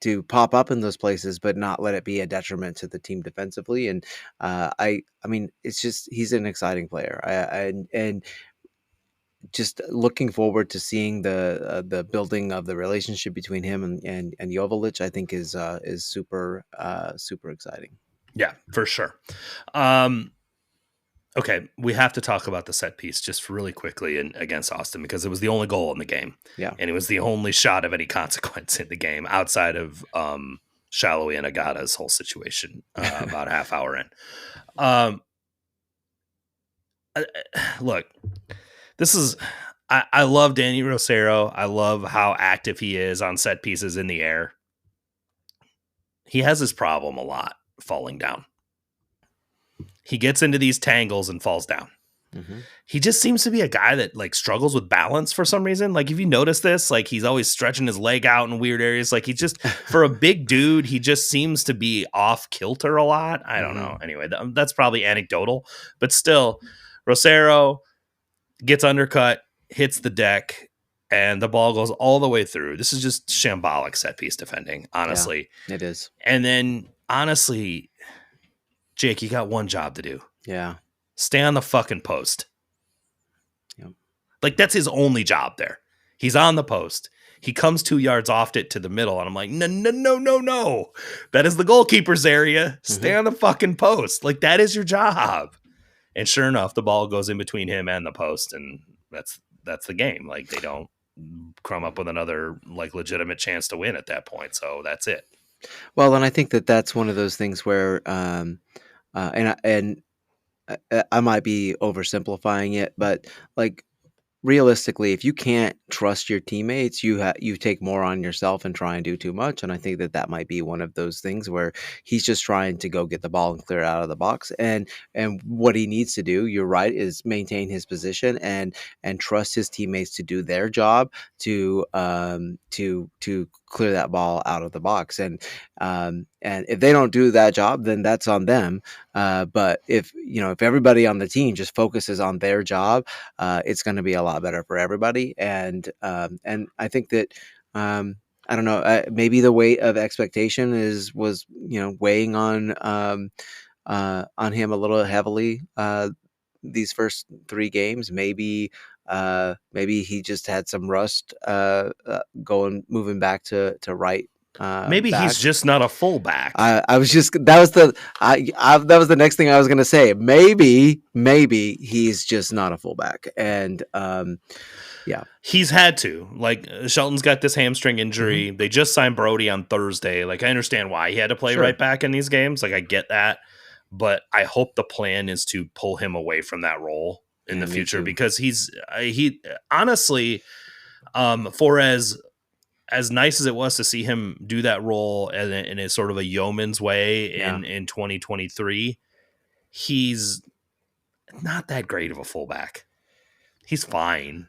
to pop up in those places, but not let it be a detriment to the team defensively. And I mean, it's just he's an exciting player. And just looking forward to seeing the building of the relationship between him and Joveljic, I think is super super exciting. Yeah, for sure. Um, okay, we have to talk about the set piece just really quickly against Austin because it was the only goal in the game, Yeah. and it was the only shot of any consequence in the game outside of Shallowy and Agata's whole situation about a half hour in. Um, look, this is I love Danny Rosero. I love how active he is on set pieces in the air. He has this problem a lot falling down. He gets into these tangles and falls down. Mm-hmm. He just seems to be a guy that like struggles with balance for some reason. Like, if you notice this, like, he's always stretching his leg out in weird areas. Like, he just, for a big dude, he just seems to be off kilter a lot. I don't know. Anyway, that's probably anecdotal, but still, Rosero gets undercut, hits the deck, and the ball goes all the way through. This is just shambolic set piece defending, Yeah, honestly. it is. And then, honestly, Jake, you got one job to do. Yeah. Stay on the fucking post. Yep. Like, that's his only job there. He's on the post. He comes 2 yards off it to the middle, and I'm like, no, no, no, no, no. That is the goalkeeper's area. Stay on the fucking post. Like, that is your job. And sure enough, the ball goes in between him and the post, and that's the game. Like, they don't come up with another like legitimate chance to win at that point. So that's it. Well, and I think that's one of those things where, and I might be oversimplifying it, but like realistically, if you can't trust your teammates, you take more on yourself and try and do too much. And I think that might be one of those things where he's just trying to go get the ball and clear it out of the box. And what he needs to do, you're right, is maintain his position and trust his teammates to do their job to clear that ball out of the box. And if they don't do that job, then that's on them. But if everybody on the team just focuses on their job, it's going to be a lot better for everybody. And I think that I don't know, maybe the weight of expectation was weighing on him a little heavily these first 3 games. Maybe he just had some rust moving back to right Maybe he's back. just not a fullback. I was just that was the next thing I was gonna say. Maybe he's just not a fullback, and yeah, He's had to. Like, Shelton's got this hamstring injury. Mm-hmm. They just signed Brody on Thursday. Like, I understand why he had to play Sure. right back in these games. Like, I get that, but I hope the plan is to pull him away from that role in Yeah, the me future, too. because he honestly, for as nice as it was to see him do that role in a sort of a yeoman's way Yeah. in 2023, he's not that great of a fullback. He's fine.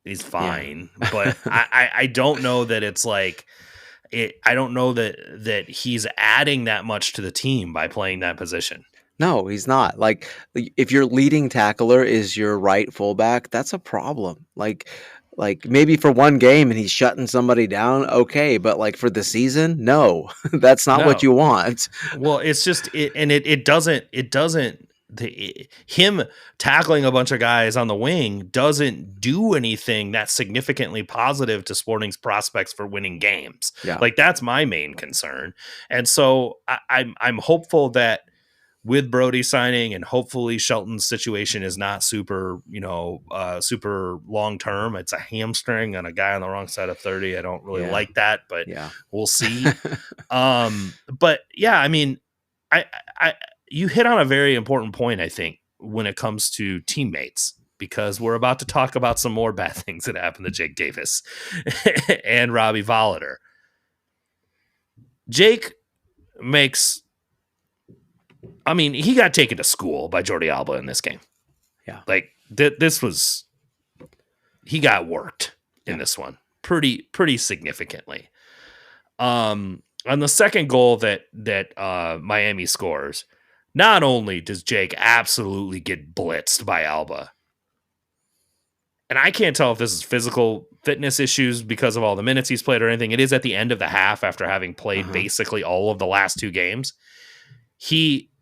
He's fine. But I don't know that it's like it. I don't know that he's adding that much to the team by playing that position. No, he's not. Like, if your leading tackler is your right fullback, that's a problem. Like maybe for one game and he's shutting somebody down, okay, but like for the season, no, that's not what No. you want. Well, it's just it doesn't him tackling a bunch of guys on the wing doesn't do anything that's significantly positive to Sporting's prospects for winning games. Yeah. Like, that's my main concern. And so I'm hopeful that with Brody signing, and hopefully Shelton's situation is not super long term. It's a hamstring on a guy on the wrong side of 30. I don't really like that, but we'll see. But yeah, I mean, I you hit on a very important point, I think, when it comes to teammates, because we're about to talk about some more bad things that happened to Jake Davis and Robbie Volater. Jake makes, I mean, he got taken to school by Jordi Alba in this game. Yeah. Like, this was, he got worked in this one pretty significantly. On the second goal that Miami scores, not only does Jake absolutely get blitzed by Alba, and I can't tell if this is physical fitness issues because of all the minutes he's played or anything. It is at the end of the half after having played basically all of the last 2 games. He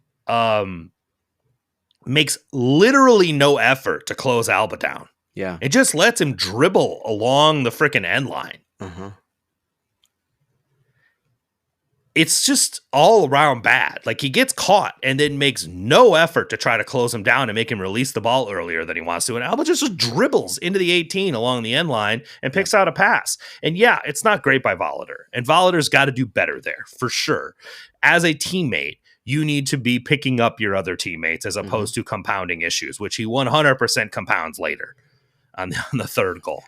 makes literally no effort to close Alba down. Yeah. It just lets him dribble along the freaking end line. It's just all around bad. Like, he gets caught and then makes no effort to try to close him down and make him release the ball earlier than he wants to. And Alba just dribbles into the 18 along the end line and picks out a pass. And yeah, it's not great by Volater. And Volater's got to do better there, for sure. As a teammate, you need to be picking up your other teammates as opposed to compounding issues, which he 100% compounds later on the third goal.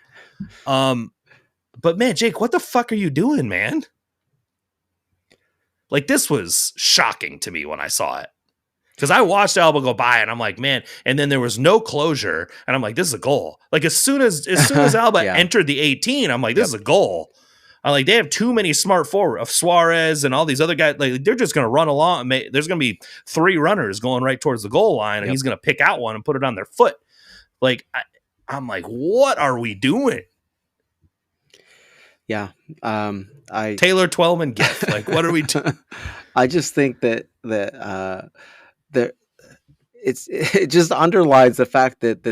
But man, Jake, what the fuck are you doing, man? Like, this was shocking to me when I saw it, because I watched Alba go by and I'm like, man, and then there was no closure and I'm like, this is a goal. Like, as soon as Alba entered the 18, I'm like, this is a goal. I'm like, they have too many smart forward of Suarez and all these other guys. Like, they're just going to run along. There's going to be 3 runners going right towards the goal line, and he's going to pick out one and put it on their foot. Like, I'm like, what are we doing? Yeah. Taylor Twellman gift. Like, what are we doing? I just think that it just underlines the fact that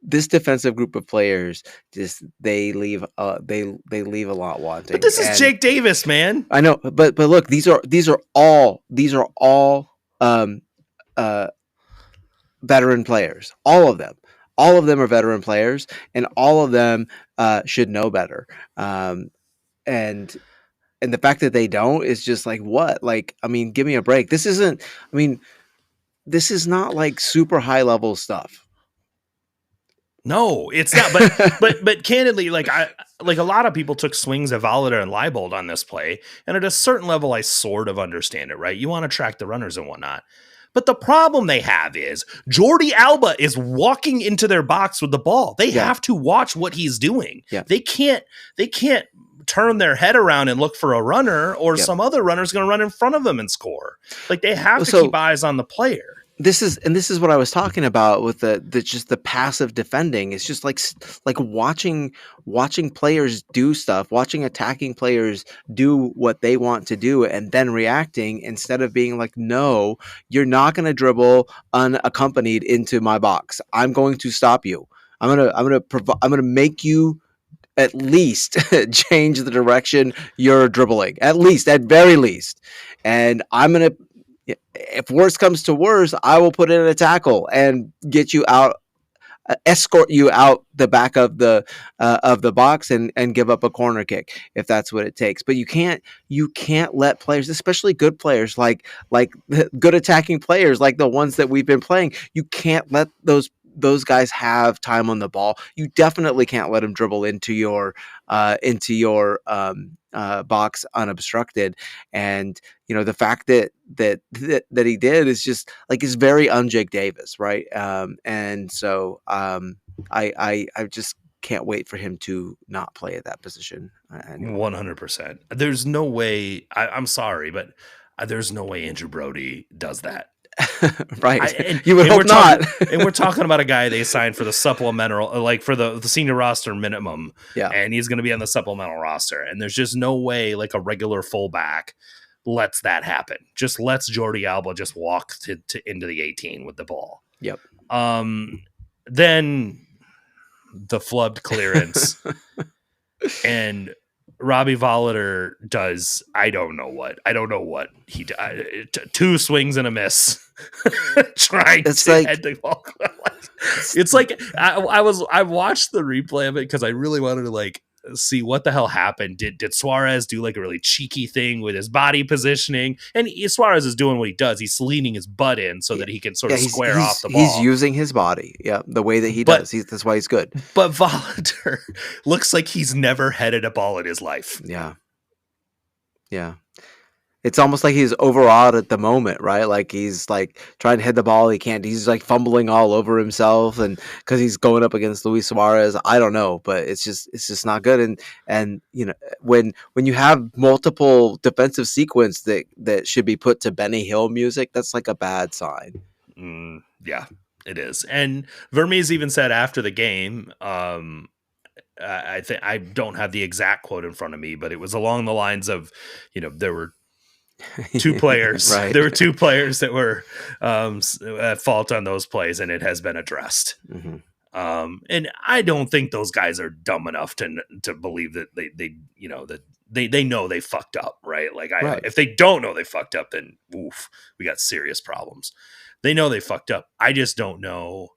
this defensive group of players they leave a lot wanting. But this is Jake Davis, man. I know, but look, these are all veteran players. All of them are veteran players, and all of them should know better. And the fact that they don't is just like, what? Like, I mean, give me a break. This is not like super high level stuff. No, it's not. But candidly, like a lot of people took swings at Volliter and Leibold on this play, and at a certain level, I sort of understand it. Right? You want to track the runners and whatnot. But the problem they have is Jordi Alba is walking into their box with the ball. They have to watch what he's doing. Yeah. They can't turn their head around and look for a runner, or some other runner's going to run in front of them and score. Like, they have to keep eyes on the player. This is what I was talking about with the just the passive defending. It's just like watching players do stuff, watching attacking players do what they want to do, and then reacting instead of being like, no, you're not going to dribble unaccompanied into my box. I'm going to stop you. I'm gonna make you at least change the direction you're dribbling, at very least, and I'm gonna. If worse comes to worse, I will put in a tackle and get you out, escort you out the back of the box and give up a corner kick if that's what it takes. But you can't let players, especially good players, like good attacking players, like the ones that we've been playing, you can't let those guys have time on the ball. You definitely can't let them dribble into your box unobstructed. And the fact that he did is just like, is very un-Jake Davis, right? And so I just can't wait for him to not play at that position anymore. 100%. There's no way. I'm sorry, but there's no way Andrew Brody does that. Right. You would hope not. And we're talking about a guy they signed for the supplemental, like for the senior roster minimum. Yeah. And he's going to be on the supplemental roster. And there's just no way like a regular fullback lets that happen. Just lets Jordi Alba just walk to into the 18 with the ball. Yep. Then the flubbed clearance and Robbie Volliter does, I don't know what he did. 2 swings and a miss trying to head the ball. It's like I watched the replay of it because I really wanted to like see what the hell happened. Did Suarez do like a really cheeky thing with his body positioning? And Suarez is doing what he does. He's leaning his butt in so that he can sort of square off the ball. He's using his body, the way that he does. That's why he's good. But Volliter looks like he's never headed a ball in his life. Yeah. It's almost like he's overawed at the moment, right? Like he's like trying to hit the ball. He can't. He's like fumbling all over himself, and because he's going up against Luis Suarez. I don't know, but it's just not good. And when you have multiple defensive sequence that should be put to Benny Hill music, that's like a bad sign. Yeah, it is. And Vermees even said after the game, I think I don't have the exact quote in front of me, but it was along the lines of, there were 2 players. Right. There were 2 players that were at fault on those plays, and it has been addressed. Mm-hmm. And I don't think those guys are dumb enough to believe that they know they fucked up, right? Like if they don't know they fucked up, then oof, we got serious problems. They know they fucked up. I just don't know.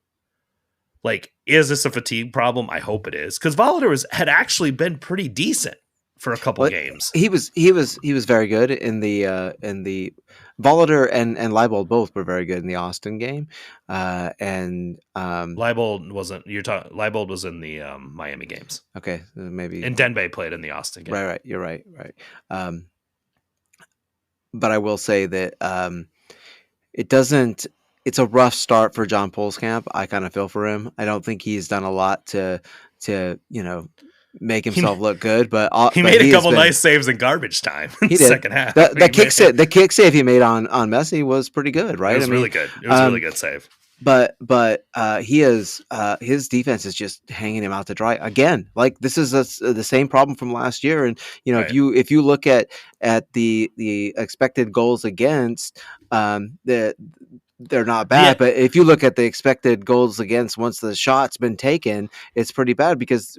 Like, is this a fatigue problem? I hope it is, because Volliter had actually been pretty decent for a couple games. He was very good in the Volliter and Leibold both were very good in the Austin game. And Leibold wasn't. Leibold was in the Miami games. Okay, maybe. And Denbei played in the Austin game. Right. You're right. But I will say that it doesn't. It's a rough start for John Polskamp. I kind of feel for him. I don't think he's done a lot to make himself look good, but he made a couple nice saves in garbage time in the second half. The kick save he made on Messi was pretty good, right? It was really good. It was a really good save. But he is his defense is just hanging him out to dry again. Like, this is the same problem from last year. And right. if you look at the expected goals against, they're not bad, but if you look at the expected goals against once the shot's been taken, it's pretty bad because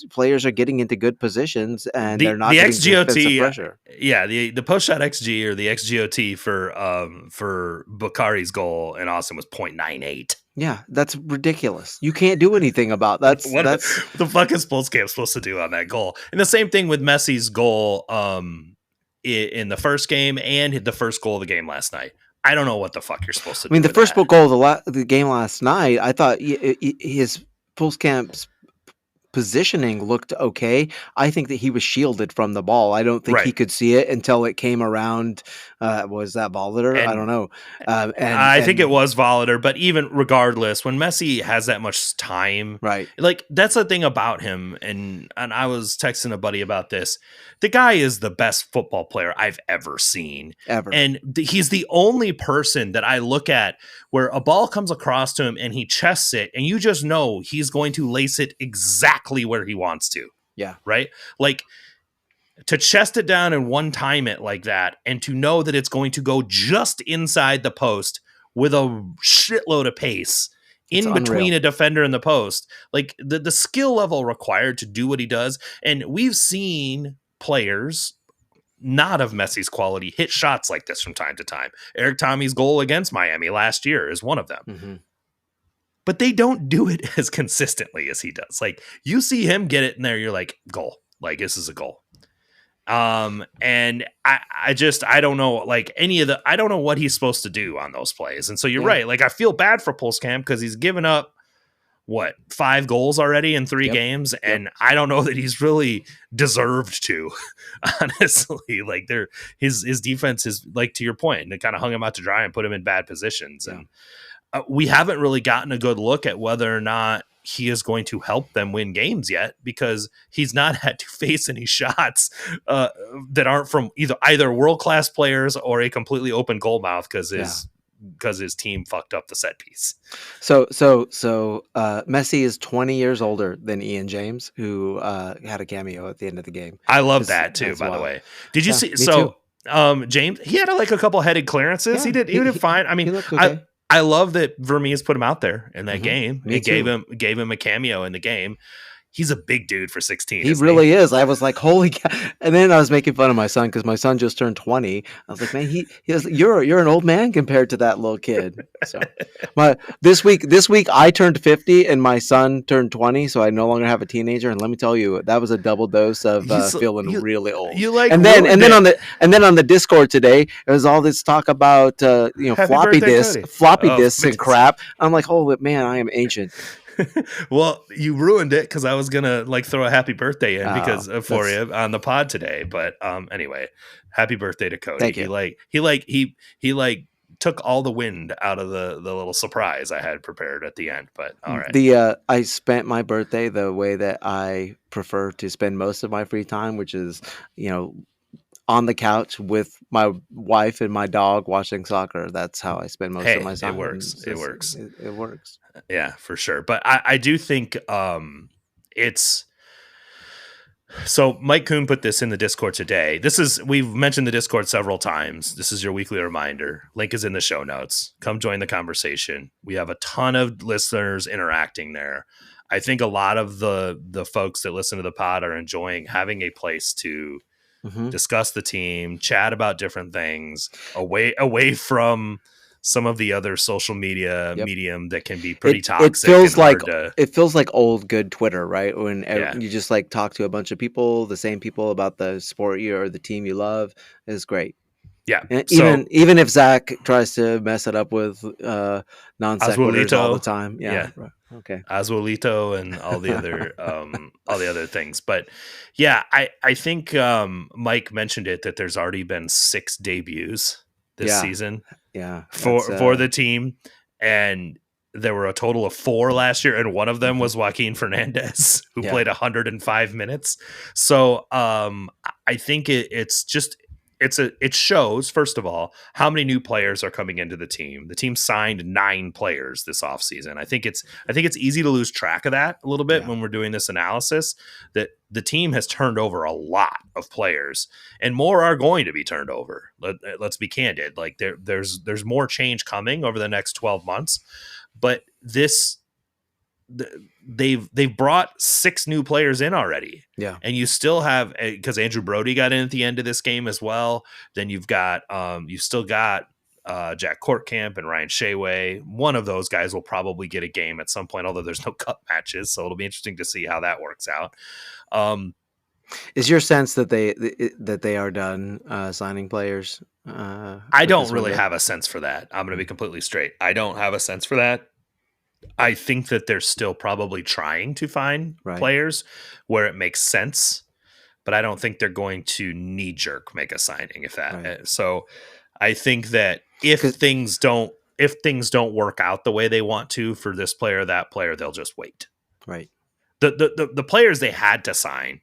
players are getting into good positions and they're not getting XGOT pressure. Yeah, the post shot XG or the XGOT for Bakari's goal in Austin was 0.98. Yeah, that's ridiculous. You can't do anything about that. What the fuck is Polskamp supposed to do on that goal? And the same thing with Messi's goal in the first game and the first goal of the game last night. I don't know what the fuck you're supposed to do. I mean, the first goal of the game last night, I thought his Pulscamp's positioning looked okay. I think that he was shielded from the ball. I don't think he Right. could see it until it came around. Was that Volliter? I don't And know. I think it And was Volliter, but even regardless, when Messi has that much time, right, like that's the thing about him. And I was texting a buddy about this. The guy is the best football player I've ever seen, ever. and he's the only person that I look at where a ball comes across to him and he chests it, and you just know he's going to lace it exactly where he wants to. Yeah, Right, like to chest it down and one time it like that and to know that it's going to go just inside the post with a shitload of pace it's in between unreal. a defender and the post, like the skill level required to do what he does. And we've seen players not of Messi's quality hit shots like this from time to time. Eric Tommy's goal against Miami last year is one of them. Mm-hmm. But they don't do it as consistently as he does. Like you see him get it in there, you're like, goal. Like this is a goal. And I don't know, like I don't know what he's supposed to do on those plays. And so you're right. Like I feel bad for Pulscamp because he's given up 5 goals already in 3 games. And I don't know that he's really deserved to, honestly. Like his defense is, like, to your point, and it kind of hung him out to dry and put him in bad positions. And we haven't really gotten a good look at whether or not he is going to help them win games yet, because he's not had to face any shots that aren't from either world-class players or a completely open goal mouth because his team fucked up the set piece. So Messi is 20 years older than Ian James, who had a cameo at the end of the game. I love that too, by the way. Did you see? So James, he had a couple headed clearances. He did fine. I mean, okay. I love that Vermees put him out there in that game. It gave him a cameo in the game. He's a big dude for 16. He really is. I was like, holy cow. And then I was making fun of my son because my son just turned 20. I was like, man, you're an old man compared to that little kid. So this week I turned 50 and my son turned 20, so I no longer have a teenager. And let me tell you, that was a double dose of feeling really old. And then on the Discord today, there was all this talk about floppy disks and crap. I'm like, holy man, I am ancient. Well, you ruined it because I was gonna throw a happy birthday in for you on the pod today. But anyway, happy birthday to Cody. Thank you. He took all the wind out of the little surprise I had prepared at the end. But all right, I spent my birthday the way that I prefer to spend most of my free time, which is on the couch with my wife and my dog watching soccer. That's how I spend most of my time. It works. It works. Yeah, for sure. But I do think it's so. Mike Kuhn put this in the Discord today. We've mentioned the Discord several times. This is your weekly reminder. Link is in the show notes. Come join the conversation. We have a ton of listeners interacting there. I think a lot of the folks that listen to the pod are enjoying having a place to discuss the team, chat about different things, away from some of the other social media medium that can be pretty toxic. It feels like old good Twitter, right? When you just talk to a bunch of people, the same people about the sport or the team you love. Is great. Yeah. And even if Zach tries to mess it up with non sequiturs all the time. Yeah. Right. Okay. Azuelito and all the other things. But yeah, I think Mike mentioned it that there's already been 6 debuts this season. Yeah. For the team. And there were a total of 4 last year, and one of them was Joaquin Fernandez, who played 105 minutes. So I think it shows, first of all, how many new players are coming into the team. The team signed 9 players this offseason. I think it's easy to lose track of that a little bit when we're doing this analysis, that the team has turned over a lot of players, and more are going to be turned over. Let's be candid. Like there's more change coming over the next 12 months, but they've brought 6 new players in already. Yeah. And you still have, because Andrew Brody got in at the end of this game as well. Then you've still got Jack Courtcamp and Ryan Shayway. One of those guys will probably get a game at some point, although there's no cup matches. So it'll be interesting to see how that works out. Is your sense that they are done signing players? I don't really have a sense for that. I'm going to be completely straight. I don't have a sense for that. I think that they're still probably trying to find Right. players where it makes sense, but I don't think they're going to knee jerk make a signing if that. Right. So I think that if things don't work out the way they want to for this player or that player, they'll just wait. Right. The players they had to sign,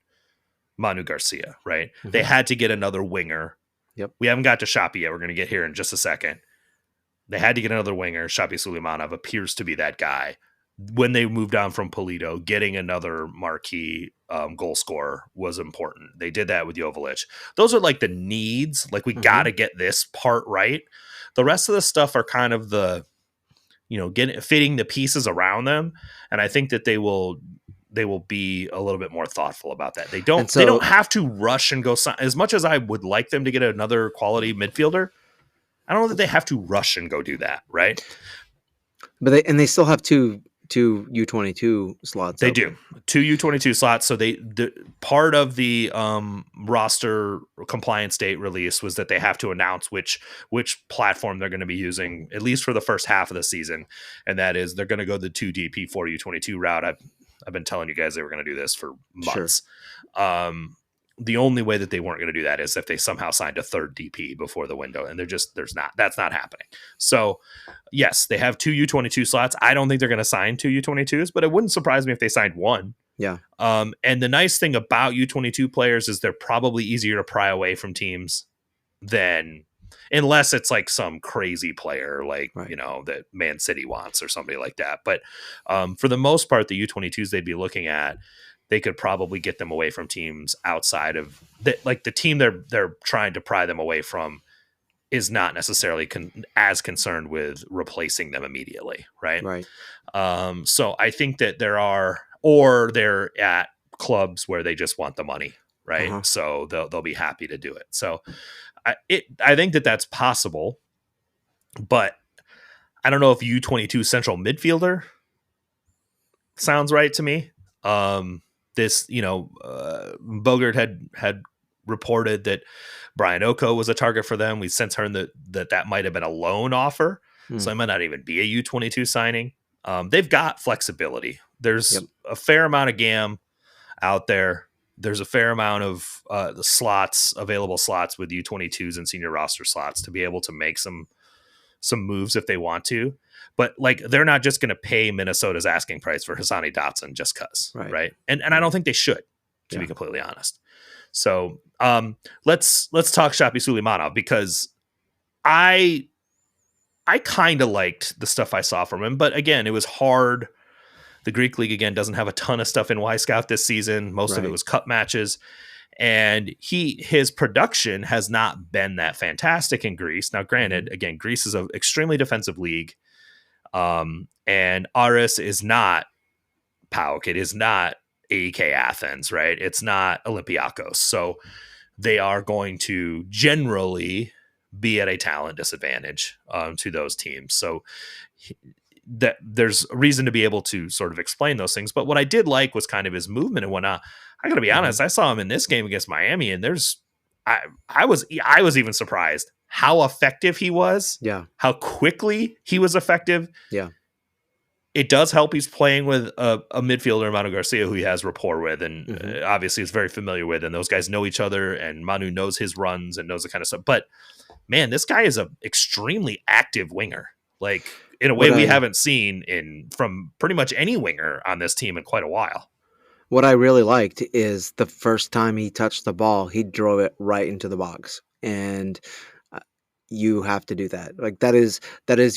Manu Garcia, right? They Hmm. had to get another winger. Yep. We haven't got to Shoppy yet. We're going to get here in just a second. They had to get another winger. Shoppy Suleimanov appears to be that guy. When they moved on from Polito, getting another marquee goal scorer was important. They did that with Joveljic. Those are like the needs. Like, we got to get this part right. The rest of the stuff are kind of fitting the pieces around them. And I think that they will be a little bit more thoughtful about that. They And don't so, have to rush and go sign. As much as I would like them to get another quality midfielder, I don't know that they have to rush and go do that, right? but they still have two U22 slots They open. do 2 U22 slots. So part of the roster compliance date release was that they have to announce which platform they're going to be using, at least for the first half of the season, and that is they're going to go the 2DP 4U22 route. I've been telling you guys they were going to do this for months. Sure. The only way that they weren't going to do that is if they somehow signed a third DP before the window, and that's not happening. So yes, they have 2 U22 slots. I don't think they're going to sign 2 U22s, but it wouldn't surprise me if they signed one. Yeah. And the nice thing about U22 players is they're probably easier to pry away from teams than, unless it's like some crazy player like, right. That Man City wants or somebody like that. But for the most part, the U22s they'd be looking at, they could probably get them away from teams outside of like the team they're trying to pry them away from is not necessarily as concerned with replacing them immediately. Right. So I think that they're at clubs where they just want the money. Right. Uh-huh. So they'll be happy to do it. So I think that that's possible, but I don't know if U22 central midfielder sounds right to me. Bogert had reported that Brian Oko was a target for them. We since heard that might have been a loan offer. So it might not even be a U22 signing. They've got flexibility. There's a fair amount of GAM out there. There's a fair amount of available slots with U22s and senior roster slots to be able to make some moves if they want to. But like, they're not just going to pay Minnesota's asking price for Hassani Dotson just because, right? And I don't think they should, to be completely honest. So let's talk Shoppy Suleimanov, because I kind of liked the stuff I saw from him, but again, it was hard. The Greek League again doesn't have a ton of stuff in Y-Scout this season. Most of it was cup matches. And his production has not been that fantastic in Greece. Now, granted, again, Greece is an extremely defensive league. And Aris is not PAOK. It is not AEK Athens, right? It's not Olympiacos. So they are going to generally be at a talent disadvantage to those teams. So that there's a reason to be able to sort of explain those things. But what I did like was kind of his movement and whatnot. I got to be honest, I saw him in this game against Miami, and I was even surprised how effective he was. Yeah. How quickly he was effective. Yeah. It does help he's playing with a midfielder, Manu Garcia, who he has rapport with, and obviously is very familiar with, and those guys know each other, and Manu knows his runs and knows the kind of stuff. But man, this guy is an extremely active winger, like in a way we haven't seen from pretty much any winger on this team in quite a while. What I really liked is the first time he touched the ball, he drove it right into the box. And you have to do that. Like that is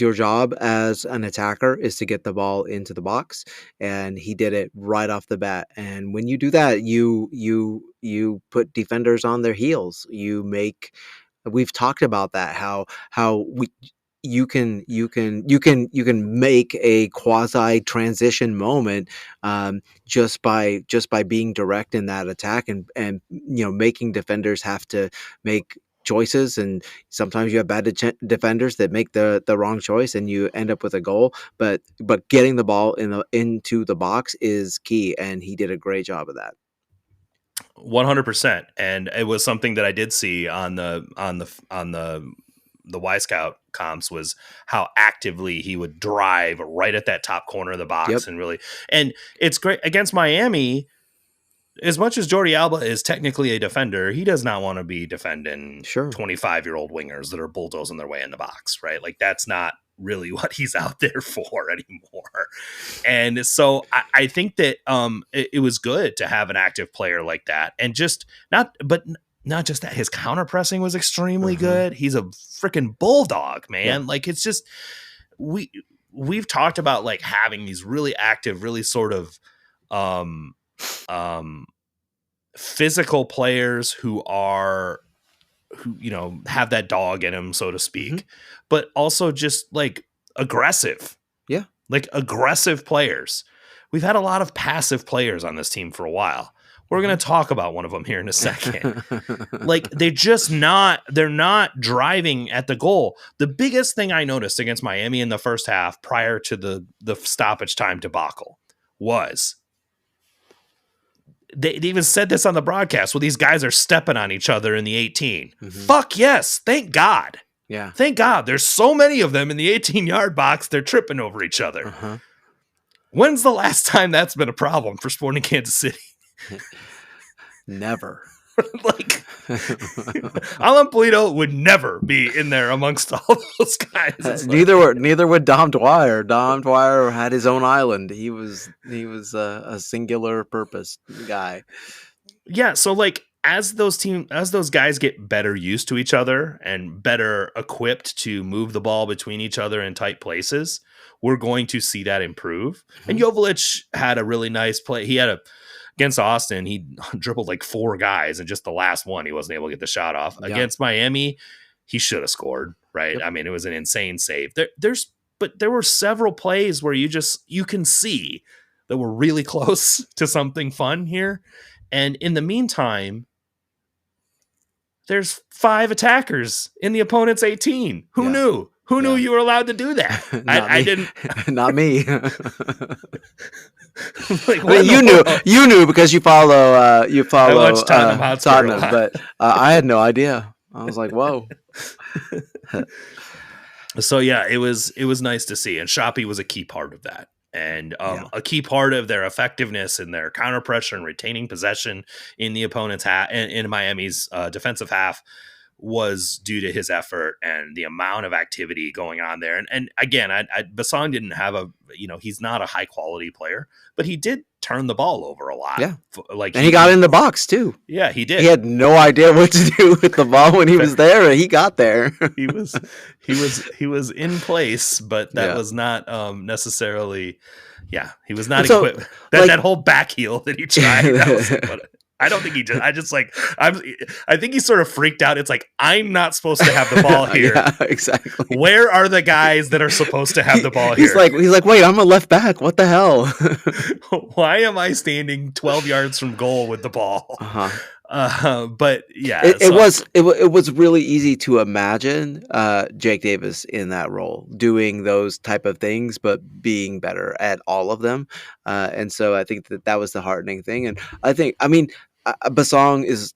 your job as an attacker, is to get the ball into the box. And he did it right off the bat. And when you do that, you put defenders on their heels. We've talked about that, how you can make a quasi transition moment just by being direct in that attack, and making defenders have to make choices, and sometimes you have bad defenders that make the wrong choice and you end up with a goal, but getting the ball into the box is key, and he did a great job of that. 100%. And it was something that I did see on the the Y Scout comps was how actively he would drive right at that top corner of the box and it's great against Miami. As much as Jordi Alba is technically a defender, he does not want to be defending 25-year-old wingers that are bulldozing their way in the box, right? Like that's not really what he's out there for anymore. And so I think that it was good to have an active player like that, and not just that, his counter pressing was extremely good. He's a freaking bulldog, man. Yeah. Like it's just we've talked about like having these really active, really sort of physical players who have that dog in them, so to speak, but also just like aggressive. Yeah. Like aggressive players. We've had a lot of passive players on this team for a while. We're going to talk about one of them here in a second. Like they're not driving at the goal. The biggest thing I noticed against Miami in the first half prior to the stoppage time debacle was they even said this on the broadcast. Well, these guys are stepping on each other in the 18. Fuck yes. Thank God. Yeah. Thank God. There's so many of them in the 18-yard box. They're tripping over each other. When's the last time that's been a problem for Sporting Kansas City? Never. Like Alan Polito would never be in there amongst all those guys. Neither would Dom Dwyer. Dom Dwyer had his own island. He was a singular purpose guy. Yeah, so like as those guys get better used to each other and better equipped to move the ball between each other in tight places, we're going to see that improve. And Joveljic had a really nice play. He had against Austin, he dribbled like 4 guys, and just the last one, he wasn't able to get the shot off. Yeah. Against Miami, he should have scored, right? Yep. I mean, it was an insane save. But there were several plays where you can see that we're really close to something fun here. And in the meantime, there's 5 attackers in the opponent's 18. Who knew? Who knew you were allowed to do that? I didn't. Not me. Like, I mean, you knew because you follow I watched Tottenham, but I had no idea. I was like, whoa. So yeah, it was nice to see, and Shoppy was a key part of that, and a key part of their effectiveness in their counter pressure and retaining possession in the opponent's half, in Miami's defensive half, was due to his effort and the amount of activity going on there. And again, Basong didn't have he's not a high quality player, but he did turn the ball over a lot. Yeah. And he got in the box too. Yeah, he did. He had no idea what to do with the ball when he was there, and he got there. he was in place, but that was not necessarily, he was not equipped. That whole back heel that he tried, that was I don't think he did. I think he sort of freaked out. It's like, I'm not supposed to have the ball here. Yeah, exactly. Where are the guys that are supposed to have the ball here? He's like, wait, I'm a left back. What the hell? Why am I standing 12 yards from goal with the ball? But yeah, it was really easy to imagine Jake Davis in that role, doing those type of things, but being better at all of them. And so I think that was the heartening thing. And Basong is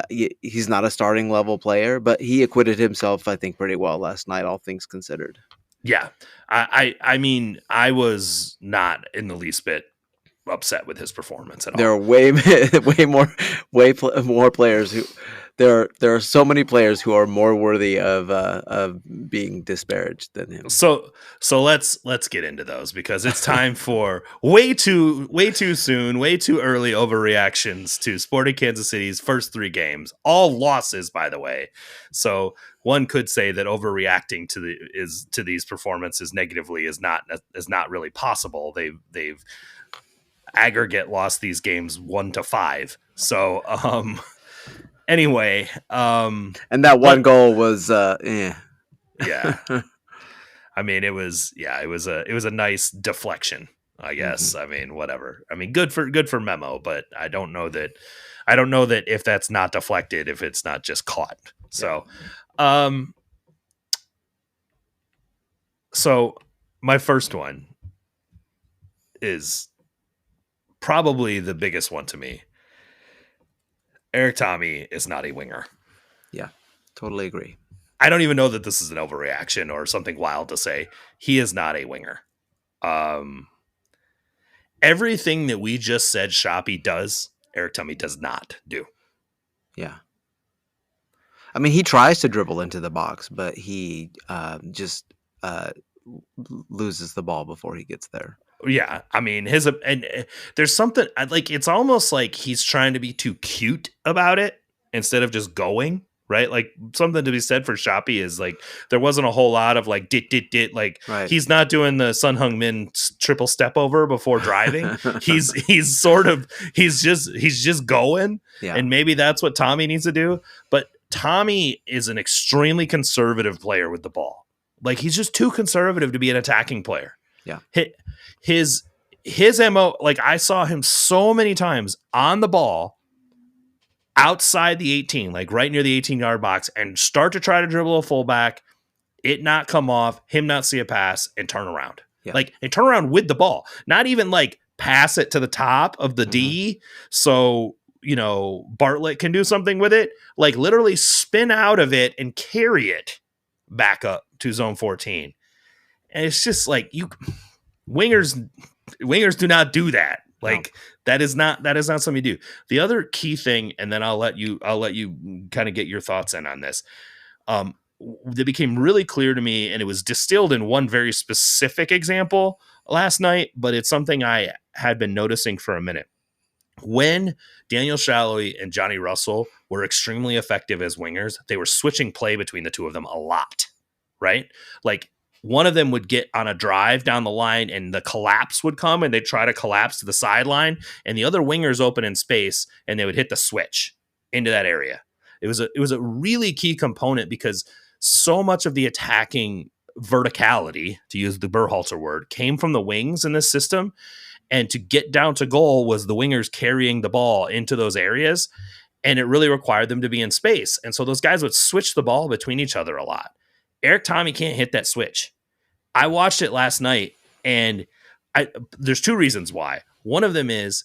he's not a starting level player, but he acquitted himself, I think, pretty well last night, all things considered. Yeah, I mean, I was not in the least bit upset with his performance at all. There are way more players who there are so many players who are more worthy of being disparaged than him. So let's get into those, because it's time for way too soon, way too early overreactions to Sporting Kansas City's first 3 games, all losses, by the way. So one could say that overreacting to these performances negatively is not really possible. They've aggregate lost these games 1-5. So anyway, and that one goal was yeah. I mean, it was a nice deflection, I guess. I mean, whatever. I mean, good for Memo, but I don't know that if that's not deflected, if it's not just caught. So so my first one is probably the biggest one to me. Eric Tommy is not a winger. Yeah, totally agree. I don't even know that this is an overreaction or something wild to say. He is not a winger. Um, Everything that we just said Shoppy does, Eric Tummy does not do. Yeah. I mean, he tries to dribble into the box, but he just loses the ball before he gets there. Yeah, I mean there's something like it's almost like he's trying to be too cute about it instead of just going, right? Like something to be said for Shoppy is like there wasn't a whole lot of like dit like Right. he's not doing the Sun Hung Min triple step over before driving. he's just going, Yeah. and maybe that's what Tommy needs to do. But Tommy is an extremely conservative player with the ball. Like he's just too conservative to be an attacking player. Yeah. His MO, like I saw him so many times on the ball outside the 18, like right near the 18-yard box, and start to try to dribble a fullback, it not come off, him not see a pass, and turn around. Yeah. Like, and turn around with the ball. Not even like pass it to the top of the D so, you know, Bartlett can do something with it. Like literally spin out of it and carry it back up to zone 14. And it's just like wingers do not do that. Like that is not something you do. The other key thing, and then I'll let you kind of get your thoughts in on this. That became really clear to me, and it was distilled in one very specific example last night, but it's something I had been noticing for a minute. When Daniel Shalhoub and Johnny Russell were extremely effective as wingers, they were switching play between the two of them a lot, right? Like one of them would get on a drive down the line and the collapse would come and they'd try to collapse to the sideline, and the other wingers open in space and they would hit the switch into that area. It was a really key component because so much of the attacking verticality, to use the Berhalter word, came from the wings in this system. And to get down to goal was the wingers carrying the ball into those areas. And it really required them to be in space. And so those guys would switch the ball between each other a lot. Eric Tommy can't hit that switch. I watched it last night, and there's two reasons why. One of them is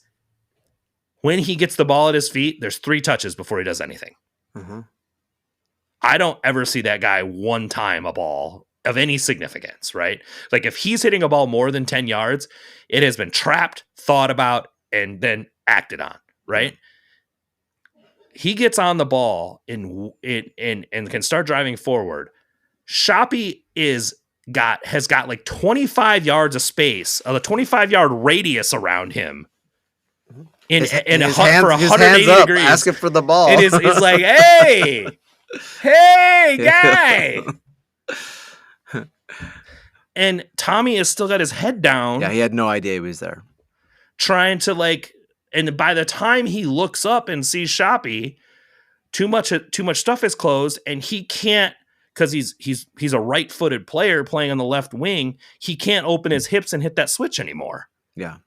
when he gets the ball at his feet, there's 3 touches before he does anything. Mm-hmm. I don't ever see that guy one time a ball of any significance, right? Like if he's hitting a ball more than 10 yards, it has been trapped, thought about, and then acted on, right? He gets on the ball and can start driving forward. Shoppy has got like 25 yards of space, a 25-yard radius around him. For 180 degrees, asking for the ball. It's like, hey, guy. And Tommy has still got his head down. Yeah, he had no idea he was there. Trying to and by the time he looks up and sees Shoppy, too much stuff is closed, and he can't, because he's a right-footed player playing on the left wing. He can't open his hips and hit that switch anymore. Yeah.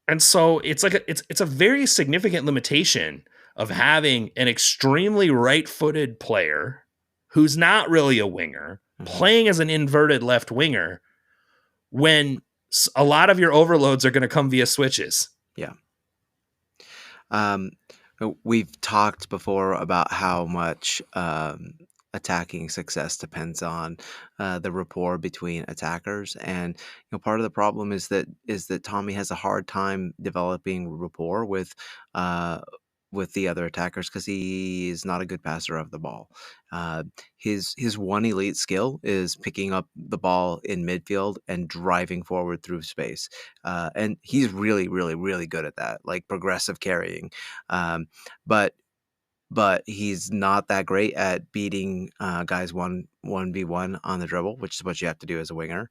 And so it's like it's a very significant limitation of having an extremely right-footed player who's not really a winger playing as an inverted left winger when a lot of your overloads are going to come via switches. Yeah. We've talked before about how much attacking success depends on the rapport between attackers, and part of the problem is that Tommy has a hard time developing rapport with the other attackers because he is not a good passer of the ball. His one elite skill is picking up the ball in midfield and driving forward through space, and he's really, really, really good at that, like progressive carrying. But he's not that great at beating guys 1v1 on the dribble, which is what you have to do as a winger.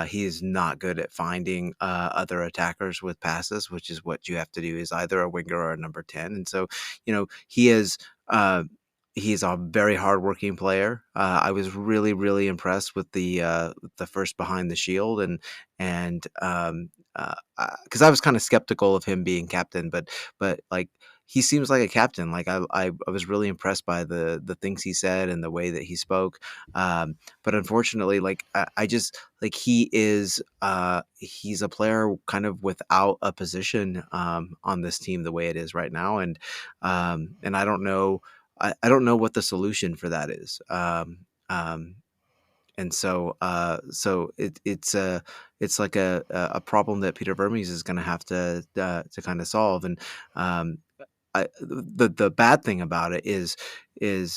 He's not good at finding other attackers with passes, which is what you have to do as either a winger or a number 10. And so, he is he's a very hardworking player. I was really, really impressed with the first behind the shield, and because I was kind of skeptical of him being captain, but like, he seems like a captain. Like I was really impressed by the things he said and the way that he spoke. But unfortunately, like I just like he's a player kind of without a position on this team the way it is right now, and I don't know I don't know what the solution for that is. And so it's like a problem that Peter Vermes is going to have to kind of solve. And um, the bad thing about it is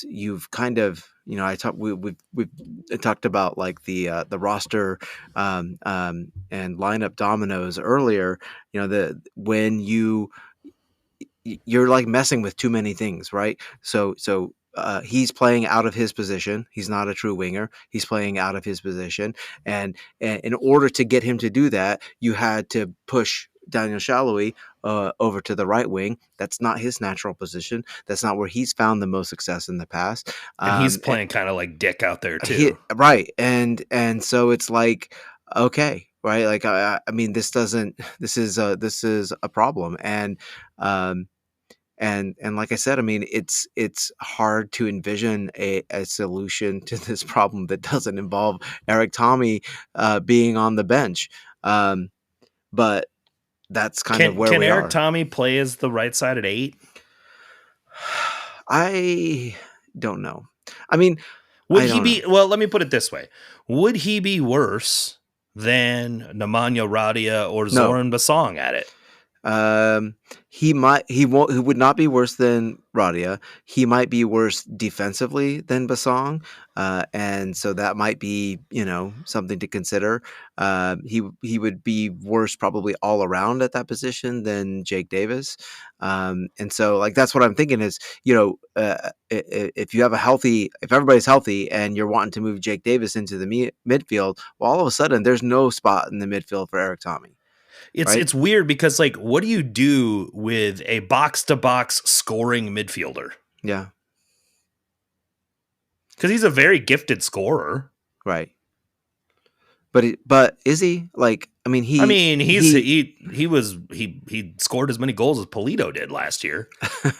you've kind of, we've talked about like the roster and lineup dominoes earlier. When you're like messing with too many things, right? So he's playing out of his position. He's not a true winger. He's playing out of his position, and in order to get him to do that, you had to push Daniel Shalhoub over to the right wing. That's not his natural position. That's not where he's found the most success in the past. And he's playing kind of like dick out there too. Right, and so it's like, okay, right, like I mean, this is a problem, and like I said, I mean, it's hard to envision a solution to this problem that doesn't involve Eric Tommy being on the bench. But that's kind of where can we Eric are. Tommy play as the right side at 8? I don't know. I mean, would he be? Well, let me put it this way: would he be worse than Nemanja Radia or Zoran Basong at it? He would not be worse than Radia. He might be worse defensively than Basong, and so that might be, something to consider. He would be worse probably all around at that position than Jake Davis, and so like that's what I'm thinking is, if everybody's healthy and you're wanting to move Jake Davis into the midfield, well, all of a sudden there's no spot in the midfield for Eric Tommy. It's weird because, like, what do you do with a box-to-box scoring midfielder? Yeah. Because he's a very gifted scorer. Right. But is he? Like, I mean, he scored as many goals as Polito did last year.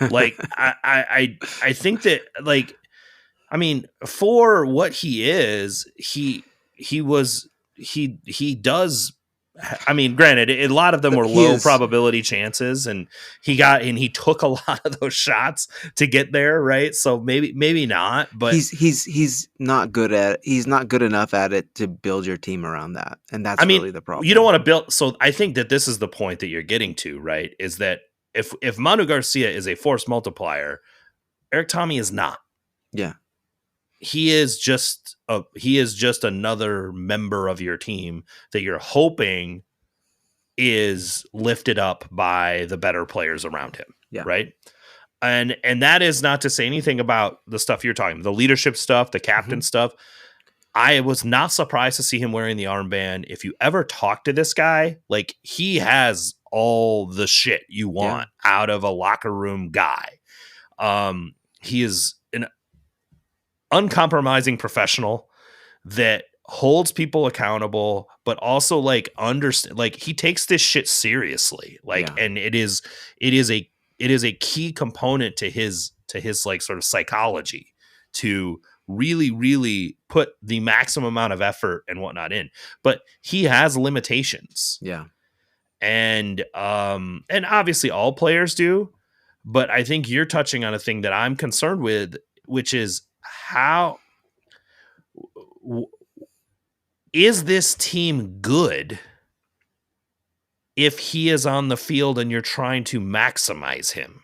Like, I think that, like, I mean, for what he is, he does. I mean, granted, a lot of them were low probability chances, and he took a lot of those shots to get there, right? So maybe not, but he's not good enough at it to build your team around that, and that's really the problem. You don't want to build. So I think that this is the point that you're getting to, right? Is that if Manu Garcia is a force multiplier, Eric Tommy is not. Yeah. He is just another member of your team that you're hoping is lifted up by the better players around him. Yeah. Right. And that is not to say anything about the stuff you're talking about, the leadership stuff, the captain stuff. I was not surprised to see him wearing the armband. If you ever talk to this guy, like, he has all the shit you want out of a locker room guy. He is an uncompromising professional that holds people accountable, but also like understand, like, he takes this shit seriously. Like, and it is a key component to his like sort of psychology to really, really put the maximum amount of effort and whatnot in, but he has limitations. Yeah. And obviously all players do, but I think you're touching on a thing that I'm concerned with, which is how is this team good if he is on the field and you're trying to maximize him?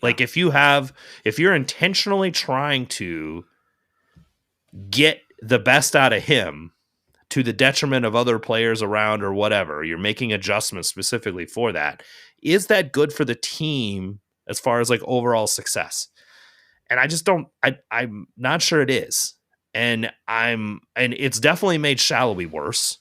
Like, if you're intentionally trying to get the best out of him to the detriment of other players around or whatever, you're making adjustments specifically for that. Is that good for the team as far as like overall success? And I'm not sure it is. And it's definitely made Shalhoub worse.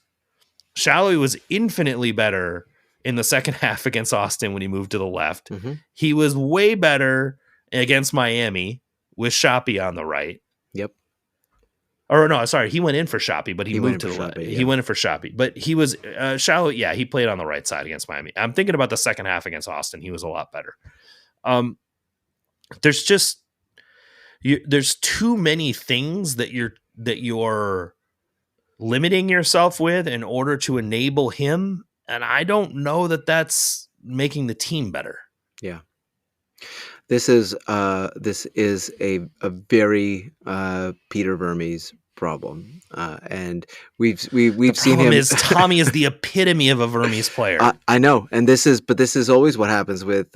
Shalhoub was infinitely better in the second half against Austin when he moved to the left. He was way better against Miami with Shoppy on the right. Yep. Or no, sorry, he went in for Shoppy, but he moved to the left. He went in for Shoppy, but he was Shalhoub. Yeah, he played on the right side against Miami. I'm thinking about the second half against Austin. He was a lot better. There's too many things that you're limiting yourself with in order to enable him. And I don't know that that's making the team better. Yeah. This is a very Peter Vermes problem, and The we've seen problem him. is Tommy is the epitome of a Vermes player. I know, and this is always what happens with.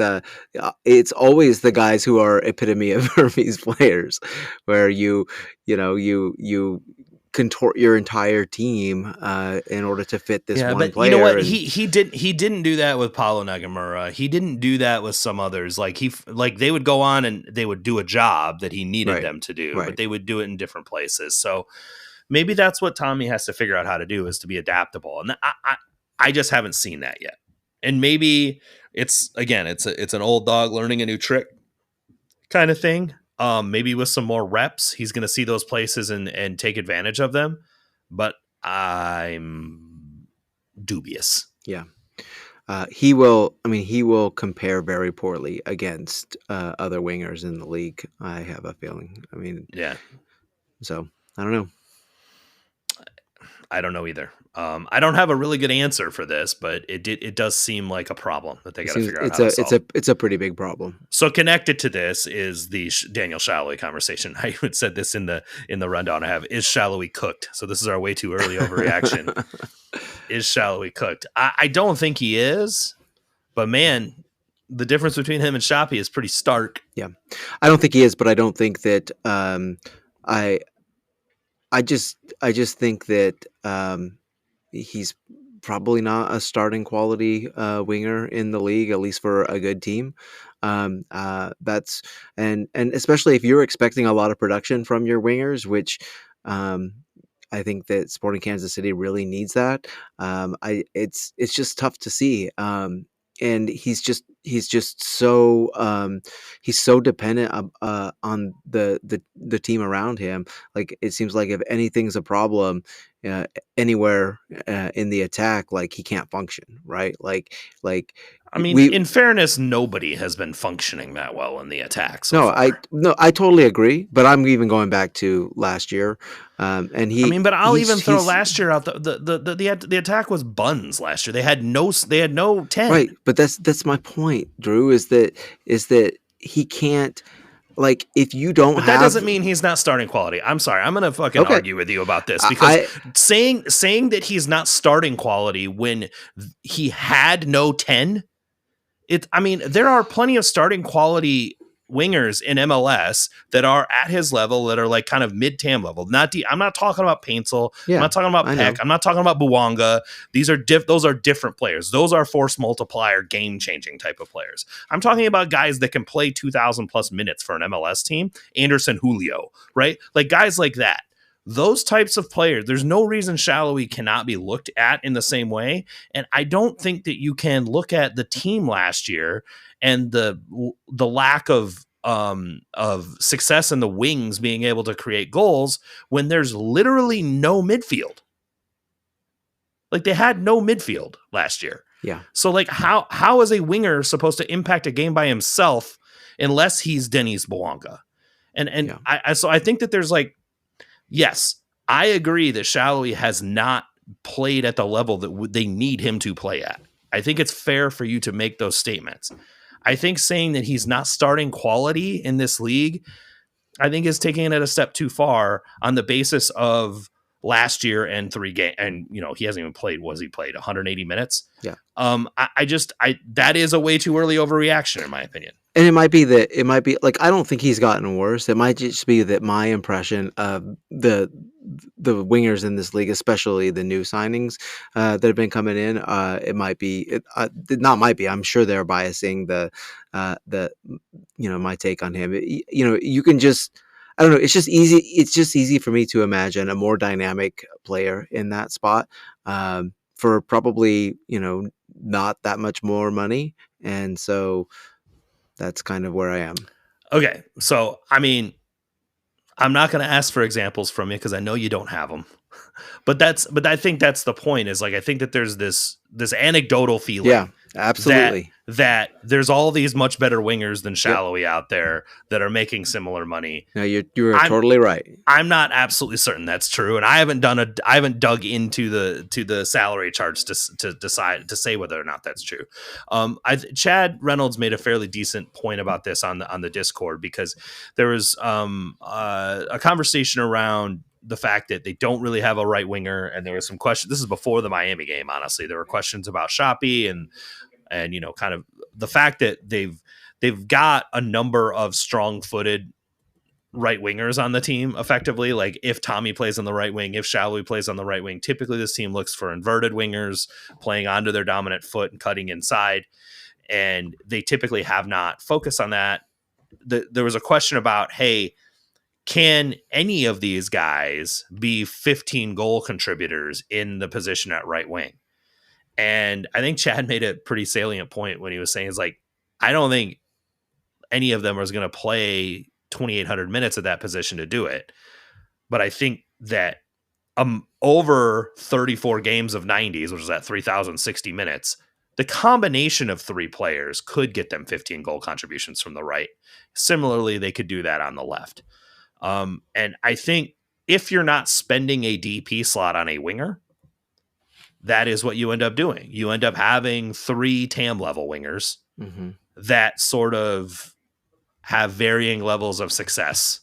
It's always the guys who are epitome of Vermes players, where you contort your entire team in order to fit this Yeah, one but you know player, what? and He didn't do that with Paulo Nagamura. He didn't do that with some others. Like they would go on and they would do a job that he needed right, them to do, but right. they would do it in different places. So maybe that's what Tommy has to figure out how to do, is to be adaptable. And I just haven't seen that yet. And maybe it's an old dog learning a new trick kind of thing. Maybe with some more reps, he's going to see those places and take advantage of them. But I'm dubious. Yeah. He will. I mean, he will compare very poorly against other wingers in the league. I have a feeling. I mean, Yeah, so I don't know. I don't know either. I don't have a really good answer for this, but it does seem like a problem that they It got to seems figure out how to solve. it's a pretty big problem. So connected to this is the Daniel Shallowy conversation. I even said this in the rundown I have. Is Shallowy cooked? So this is our way too early overreaction. Is Shallowy cooked? I don't think he is, but man, the difference between him and Shoppy is pretty stark. Yeah, I don't think he is, but I don't think that. I I just think that he's probably not a starting quality winger in the league, at least for a good team. That's and especially if you're expecting a lot of production from your wingers, which um, I think that Sporting Kansas City really needs that. It's just tough to see. And he's just so he's so dependent on the team around him. Like it seems like if anything's a problem uh, anywhere in the attack, like he can't function, right? Like I mean, we in fairness, nobody has been functioning that well in the attack so no, far. I totally agree. But I'm even going back to last year, and I mean, but I'll even throw he's last year out. The attack was buns last year. They had no 10. right. But that's my point, Drew. Is that he can't, like, if you don't But that have doesn't mean he's not starting quality. I'm sorry. I'm gonna fucking okay. argue with you about this, because I saying that he's not starting quality when he had no 10, I mean, there are plenty of starting quality wingers in MLS that are at his level, that are like kind of mid-tam level. I'm not talking about Paintsel. I'm yeah, not talking about I Peck. know. I'm not talking about Buwanga. Those are different players. Those are force multiplier, game-changing type of players. I'm talking about guys that can play 2,000 plus minutes for an MLS team. Anderson, Julio, right? Like guys like that. Those types of players, there's no reason Shallowy cannot be looked at in the same way. And I don't think that you can look at the team last year and the lack of success in the wings being able to create goals when there's literally no midfield. Like they had no midfield last year. Yeah, So like how is a winger supposed to impact a game by himself unless he's Denis Bouanga? And yeah, so I think that there's like, yes, I agree that Shallowy has not played at the level that they need him to play at. I think it's fair for you to make those statements. I think saying that he's not starting quality in this league, I think is taking it a step too far on the basis of last year and 3 games. And, he hasn't even played. Was he played 180 minutes? yeah. That is a way too early overreaction, in my opinion. And it might be like I don't think he's gotten worse. It might just be that my impression of the wingers in this league, especially the new signings that have been coming in, it might be not might be. I'm sure they're biasing the my take on him. You can just I don't know. It's just easy. It's just easy for me to imagine a more dynamic player in that spot for probably not that much more money, and so. That's kind of where I am. Okay. So, I mean, I'm not going to ask for examples from you because I know you don't have them. But I think that's the point, is like, I think that there's this anecdotal feeling Yeah, absolutely. that there's all these much better wingers than Yep. Shallowy out there that are making similar money. No, you're I'm totally right. I'm not absolutely certain that's true, and I haven't dug into the salary charts to decide to say whether or not that's true. Chad Reynolds made a fairly decent point about this on the Discord, because there was a conversation around the fact that they don't really have a right winger, and there was some questions. This is before the Miami game, honestly. There were questions about Shoppy and kind of the fact that they've got a number of strong-footed right wingers on the team effectively. Like, if Tommy plays on the right wing, if Shallowy plays on the right wing, typically this team looks for inverted wingers playing onto their dominant foot and cutting inside. And they typically have not focused on that. There was a question about, hey, can any of these guys be 15 goal contributors in the position at right wing? And I think Chad made a pretty salient point when he was saying, it's like, I don't think any of them is going to play 2,800 minutes at that position to do it. But I think that over 34 games of 90s, which is at 3,060 minutes, the combination of three players could get them 15 goal contributions from the right. Similarly, they could do that on the left. And I think if you're not spending a DP slot on a winger, that is what you end up doing. You end up having three TAM level wingers that sort of have varying levels of success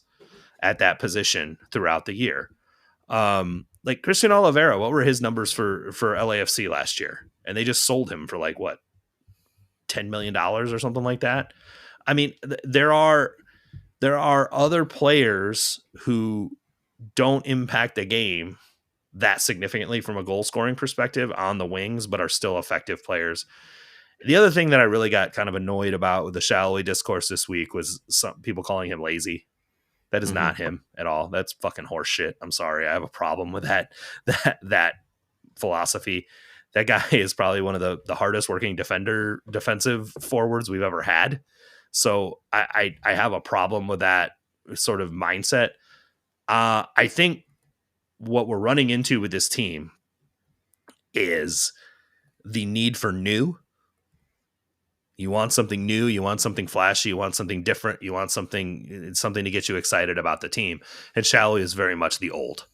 at that position throughout the year. Like Christian Oliveira, what were his numbers for LAFC last year? And they just sold him for like what, $10 million or something like that. I mean, there are other players who don't impact the game that significantly from a goal scoring perspective on the wings, but are still effective players. The other thing that I really got kind of annoyed about with the Shallowy discourse this week was some people calling him lazy. That is not him at all. That's fucking horse shit. I'm sorry. I have a problem with that philosophy. That guy is probably one of the hardest working defensive forwards we've ever had. So I have a problem with that sort of mindset. I think what we're running into with this team is the need for new. You want something new, you want something flashy, you want something different, you want something to get you excited about the team. And Shallowy is very much the old.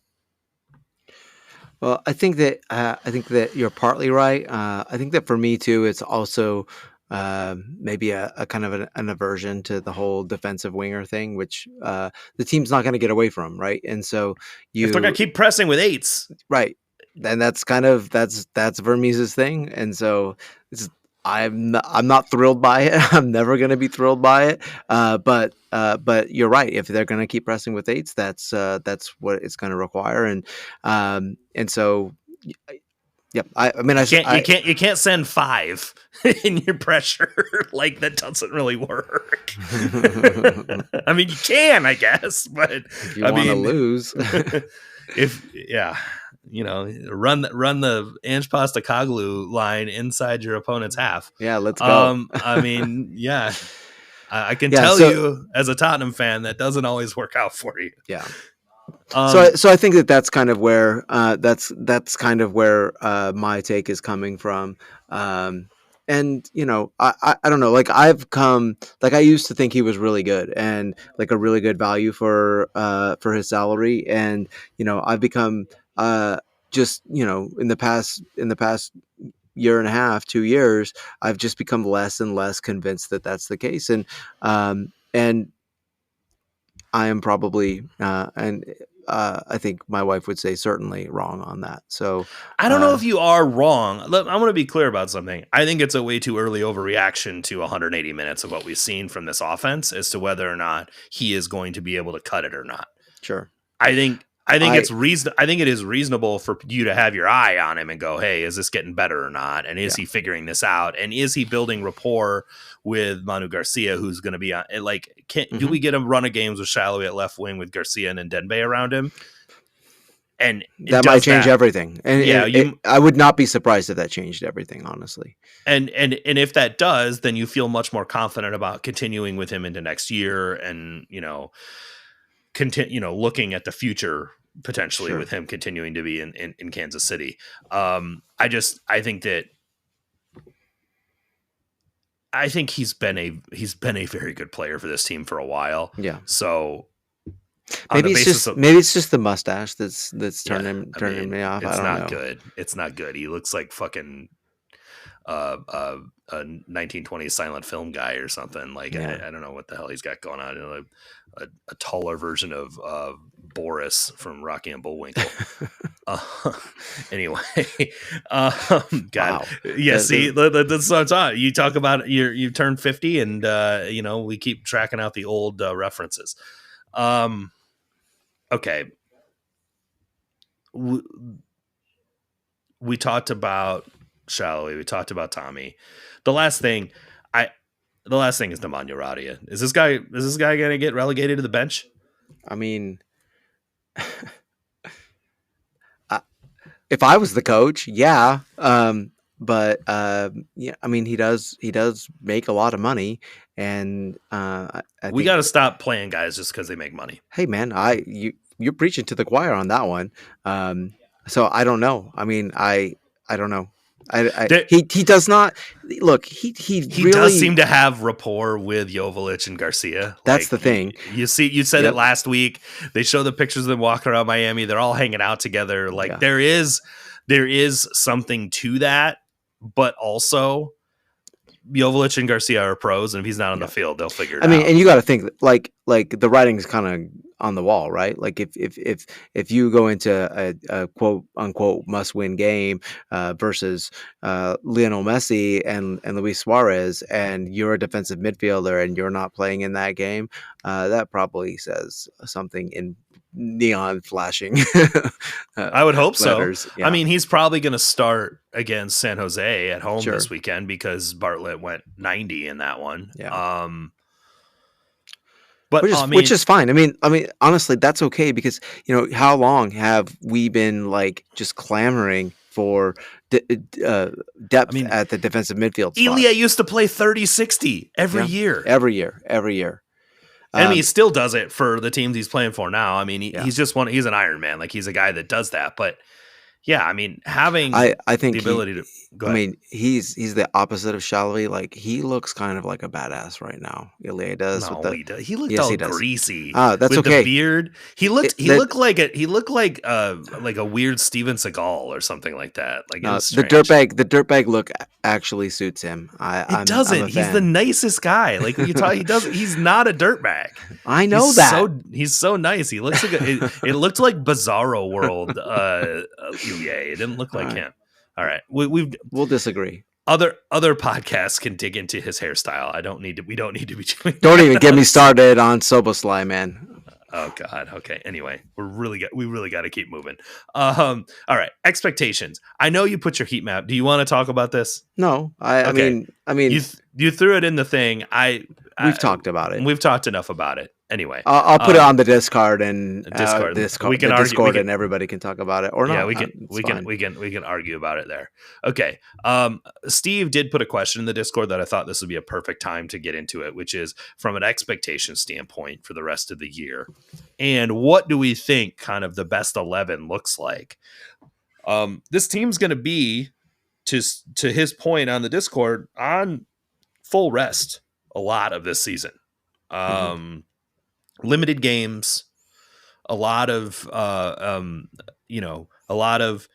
Well, I think that you're partly right. I think that for me too, it's also maybe a kind of an aversion to the whole defensive winger thing, which the team's not going to get away from, right? And so if they're going to keep pressing with eights, right? Then that's Vermees's thing, and so I'm not thrilled by it. I'm never going to be thrilled by it. But you're right. If they're going to keep pressing with eights, that's what it's going to require. And so, yep. I mean, you can't send 5 in your pressure. Like, that doesn't really work. I mean, you can, I guess, but if you want to lose, run the Ange Postecoglou line inside your opponent's half. Yeah, let's go. I mean, yeah, I can tell you as a Tottenham fan that doesn't always work out for you. Yeah. So I think that's kind of where that's kind of where my take is coming from. And I don't know, like I used to think he was really good and like a really good value for his salary, and I've become just in the past year and a half, 2 years, I've just become less and less convinced that that's the case, and I am probably I think my wife would say certainly wrong on that. So I don't know if you are wrong. Look, I want to be clear about something. I think it's a way too early overreaction to 180 minutes of what we've seen from this offense as to whether or not he is going to be able to cut it or not. Sure. I think it is reasonable for you to have your eye on him and go, hey, is this getting better or not? And is he figuring this out? And is he building rapport with Manu Garcia, who's going to be on? Like, do we get a run of games with Shallowy at left wing with Garcia and Ndenbe around him? And that might change everything. And I would not be surprised if that changed everything, honestly. And if that does, then you feel much more confident about continuing with him into next year, and looking at the future potentially Sure. with him continuing to be in Kansas City. I think that he's been a very good player for this team for a while. Yeah. So on the basis of Maybe it's just the mustache that's yeah, turning me off. I it's don't not know. good. It's not good. He looks like fucking uh, uh, a 1920s silent film guy or something. Like Yeah. I don't know what the hell he's got going on. You know, a taller version of Boris from Rocky and Bullwinkle. Uh, anyway, God, Wow. yeah. See, that's what I'm talking. You talk about you turned 50, and we keep tracking out the old references. Okay, we talked about Shallowy. We talked about Tommy. The last thing, I the last thing is Nemanja Radia. Is this guy going to get relegated to the bench? I mean, if I was the coach, yeah. But yeah, I mean, he does make a lot of money, and I We think, got to stop playing guys just because they make money. hey man, you're preaching to the choir on that one. Um, so I don't know. I mean, I don't know. He does not look. He He does really. seem to have rapport with Joveljic and Garcia. That's Like the thing. you said it Yep. last week. They show the pictures of them walking around Miami. They're all hanging out together. Like Yeah. there is something to that, but also Joveljic and Garcia are pros, and if he's not on the Yeah. field, they'll figure it I mean, out. and you got to think like the writing's kind of on the wall, right? Like if you go into a quote unquote must win game versus Lionel Messi and Luis Suarez, and you're a defensive midfielder and you're not playing in that game, that probably says something in neon flashing I would hope so. letters. I Yeah, mean, he's probably going to start against San Jose at home this sure. weekend because Bartlett went 90 in that one. Yeah. But I Which mean, is fine. I mean, honestly, that's okay because how long have we been like just clamoring for I depth mean, at the defensive midfield spot? Elia used to play 30-60 every Yeah, year. every year, every year. And I mean, he still does it for the teams he's playing for now. I mean, Yeah, he's just he's an Iron Man. Like he's a guy that does that. But yeah, I mean, having I think the ability to go I ahead. mean, he's the opposite of Shalvey. Like he looks kind of like a badass right now. Ilya does with No, the he does. He looked yes, all he does. greasy That's with the okay. beard. He looked That he looked like a weird Steven Seagal or something like that. Like it was the strange. dirtbag look actually suits him. It I'm doesn't. a He's the fan. nicest guy. Like you talk, he does. He's not a dirtbag. I know that. He's so nice. He looks like it looked like Bizarro World. Ilya. It didn't look All like right, him. All right, we've we'll disagree. other podcasts can dig into his hairstyle. We don't need to be doing Don't even that. get me started on Soboslai, man. Oh God. Okay. Anyway, we really got to keep moving. All right. Expectations. I know you put your heat map. Do you want to talk about this? No, Okay. I mean, You threw it in the thing. we've talked about it. We've talked enough about it. Anyway, I'll put it on the Discard and Discord. We can the argue. Discord, and everybody can talk about it or Yeah, not. It's fine. we can argue about it there. Okay. Steve did put a question in the Discord that I thought this would be a perfect time to get into it, which is from an expectation standpoint for the rest of the year. And what do we think kind of the best 11 looks like? This team's going to be to his point on the Discord on full rest a lot of this season. Limited games, a lot of a lot of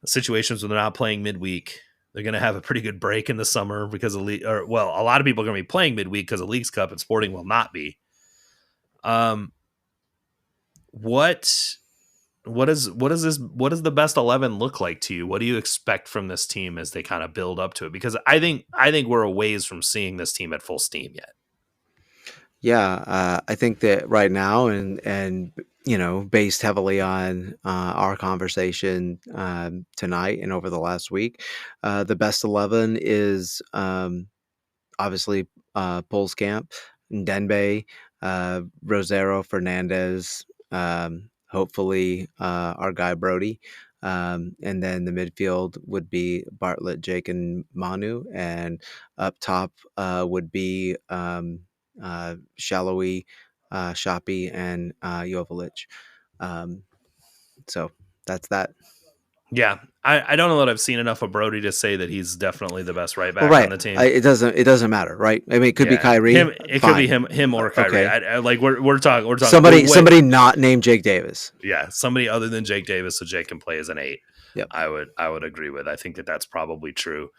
situations when they're not playing midweek. They're going to have a pretty good break in the summer because of a lot of people are going to be playing midweek because of Leagues Cup, and Sporting will not be. What does the best 11 look like to you? What do you expect from this team as they kind of build up to it? Because I think we're a ways from seeing this team at full steam yet. Yeah, I think that right now, and based heavily on our conversation tonight and over the last week, the best 11 is obviously Polskamp, Denbei, Rosero, Fernandez, hopefully our guy Brody. And then the midfield would be Bartlett, Jake, and Manu. And up top would be Shallowy, Shoppy, and Joveljic. So that's that. Yeah, I don't know that I've seen enough of Brody to say that he's definitely the best right Well, back on right. the team. It doesn't matter, right? I mean, it could be Yeah, Kyrie. it could be Fine. him or Kyrie. Okay. Like we're talking Somebody not named Jake Davis. yeah, somebody other than Jake Davis, so Jake can play as an 8. Yep. I would agree with. I think that that's probably true.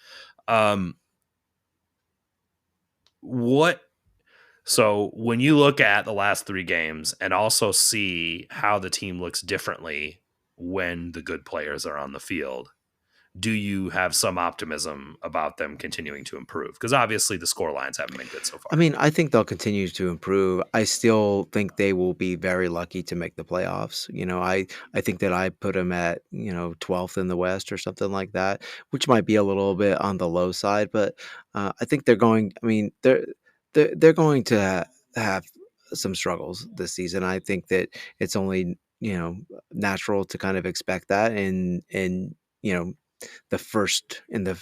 What? So when you look at the last 3 games and also see how the team looks differently when the good players are on the field, do you have some optimism about them continuing to improve? Because obviously the score lines haven't been good so far. I mean, I think they'll continue to improve. I still think they will be very lucky to make the playoffs. I think that I put them at 12th in the West or something like that, which might be a little bit on the low side, but I think they're going. I mean, they're going to have some struggles this season. I think that it's only natural to kind of expect that, and you know the first in the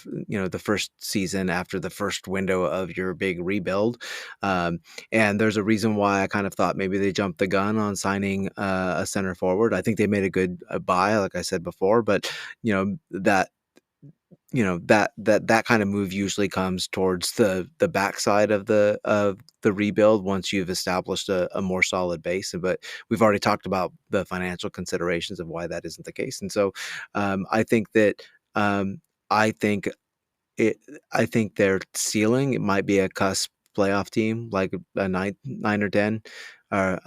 the first season after the first window of your big rebuild. And there's a reason why I kind of thought maybe they jumped the gun on signing a center forward. I think they made a good buy, like I said before, but that that kind of move usually comes towards the backside of the rebuild once you've established a more solid base. But we've already talked about the financial considerations of why that isn't the case. And so I think that um, I think it I think their ceiling, it might be a cusp playoff team, like a 9 or 10. Well,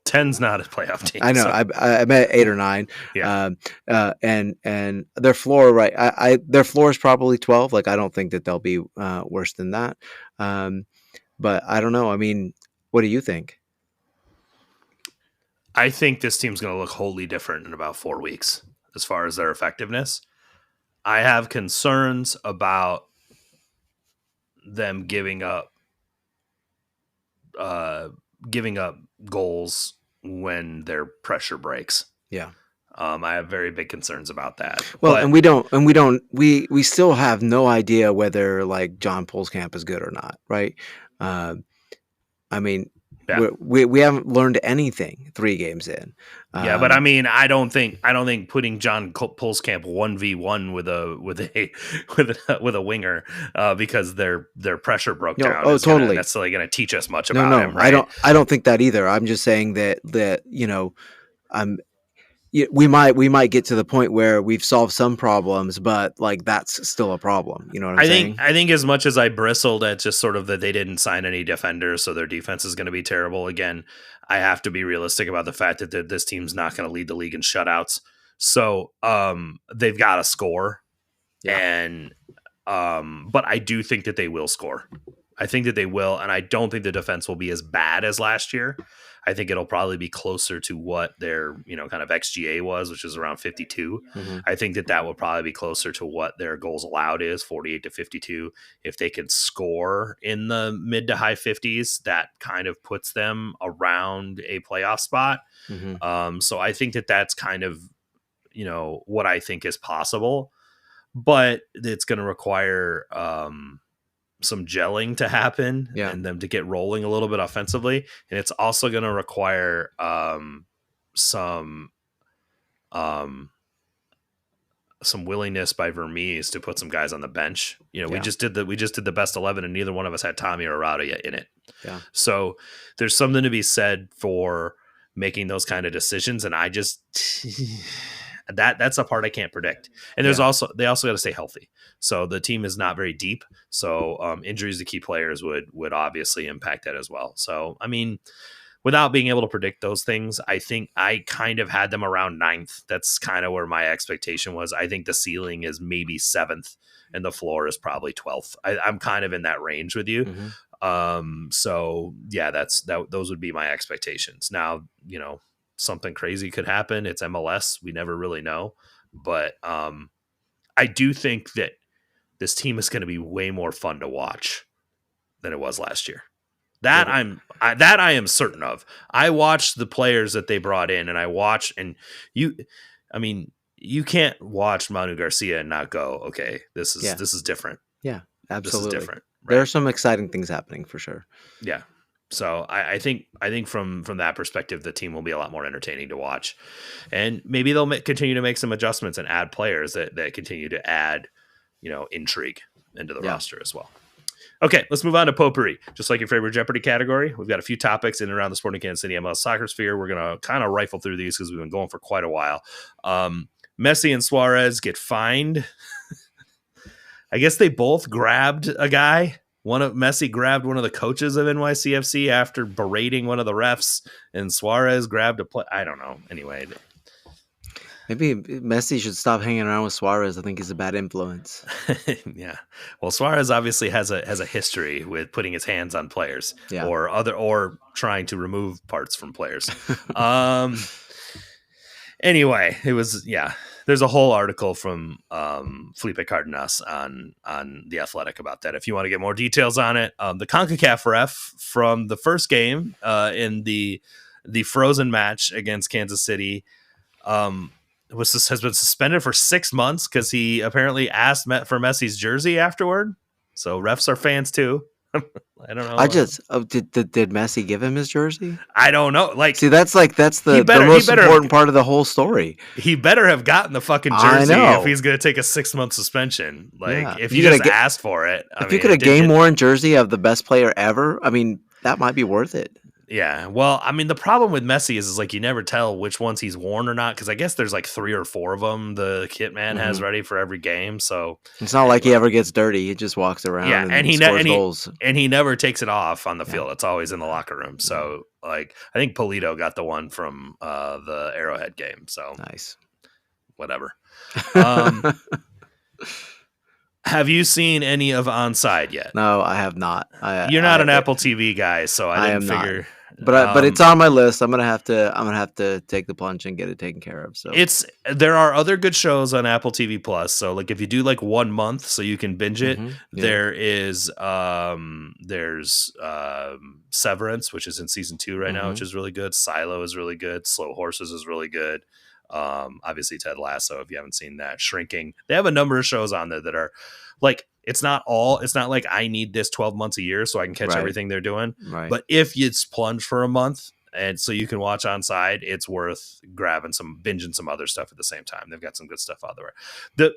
10's not a playoff team. I know. So. I meant 8 or 9. Yeah. And their floor, right? Their floor is probably 12. Like, I don't think that they'll be worse than that. But I don't know. I mean, what do you think? I think this team's going to look wholly different in about 4 weeks as far as their effectiveness. I have concerns about them giving up goals when their pressure breaks. Yeah. I have very big concerns about that. Well, but, we still have no idea whether like John Pulskamp is good or not, right? I mean, yeah. we haven't learned anything 3 games in. Yeah, but I mean, I don't think putting John Pulskamp 1v1 with a winger because their pressure broke down is totally necessarily going to teach us much about him. Right? I don't think that either. I'm just saying that we might get to the point where we've solved some problems, but like that's still a problem. You know what I'm saying? I think as much as I bristled at just sort of that they didn't sign any defenders, so their defense is going to be terrible again, I have to be realistic about the fact that this team's not going to lead the league in shutouts. So they've got to score, and but I do think that they will score. I think that they will, and I don't think the defense will be as bad as last year. I think it'll probably be closer to what their, kind of XGA was, which is around 52. Mm-hmm. I think that will probably be closer to what their goals allowed is, 48 to 52. If they can score in the mid to high 50s, that kind of puts them around a playoff spot. Mm-hmm. So I think that that's kind of, what I think is possible, but it's going to require some gelling to happen and them to get rolling a little bit offensively. And it's also going to require some willingness by Vermees to put some guys on the bench. We just did the best 11 and neither one of us had Tommy or Rada in it. Yeah. So there's something to be said for making those kind of decisions. And I just, that's a part I can't predict. And they also got to stay healthy. So the team is not very deep. So injuries to key players would obviously impact that as well. So, I mean, without being able to predict those things, I think I kind of had them around 9th. That's kind of where my expectation was. I think the ceiling is maybe 7th and the floor is probably 12th. I'm kind of in that range with you. Mm-hmm. So yeah, those would be my expectations. Now, something crazy could happen. It's MLS. We never really know. But I do think that this team is going to be way more fun to watch than it was last year. That I am certain of. I watched the players that they brought in, and you can't watch Manu Garcia and not go, okay, this is different. Yeah, absolutely. This is different. Right? There are some exciting things happening for sure. Yeah. So I think from that perspective, the team will be a lot more entertaining to watch, and maybe they'll continue to make some adjustments and add players that continue to add, intrigue into the roster as well. Okay, let's move on to potpourri. Just like your favorite Jeopardy category, we've got a few topics in and around the sporting Kansas City MLS soccer sphere. We're going to kind of rifle through these because we've been going for quite a while. Messi and Suarez get fined. I guess they both grabbed a guy. Messi grabbed one of the coaches of NYCFC after berating one of the refs, and Suarez grabbed a play. I don't know. Anyway. Maybe Messi should stop hanging around with Suarez. I think he's a bad influence. Yeah. Well, Suarez obviously has a history with putting his hands on players or trying to remove parts from players. Anyway, it was, there's a whole article from Felipe Cardenas on The Athletic about that. If you want to get more details on it, the CONCACAF ref from the first game in the Frozen match against Kansas City has been suspended for 6 months because he apparently asked for Messi's jersey afterward. So refs are fans too. I don't know. Did Messi give him his jersey? I don't know. Like, that's the most important part of the whole story. He better have gotten the fucking jersey if he's going to take a 6-month suspension. Like, if you just asked for it. If you get a game-worn jersey of the best player ever, I mean, that might be worth it. Yeah, well, I mean, the problem with Messi is like you never tell which ones he's worn or not, because I guess there's like 3 or 4 of them the kit man has ready for every game. So it's not like he ever gets dirty; he just walks around. And he scores goals. And he never takes it off on the field; it's always in the locker room. So, like, I think Polito got the one from the Arrowhead game. So nice, whatever. Have you seen any of Onside yet? No, I have not. You're not an Apple TV guy, so I didn't figure. But it's on my list. I'm gonna have to take the plunge and get it taken care of. So there are other good shows on Apple TV Plus. So like if you do like 1 month, so you can binge it. There is there's Severance, which is in season 2 right now, which is really good. Silo is really good. Slow Horses is really good. Obviously Ted Lasso, if you haven't seen that. Shrinking. They have a number of shows on there that are like, it's not like I need this 12 months a year so I can catch everything they're doing. Right. But if you plunge for a month and so you can watch Onside, it's worth binging some other stuff at the same time. They've got some good stuff out there.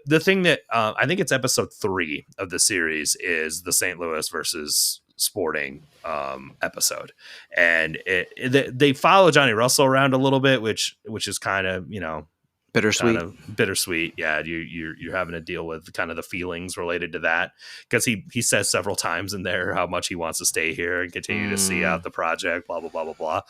The thing that I think it's episode 3 of the series is the St. Louis versus Sporting episode, and they follow Johnny Russell around a little bit, which is kind of bittersweet. Yeah, you're having to deal with kind of the feelings related to that, because he says several times in there how much he wants to stay here and continue to see out the project, blah blah blah blah blah.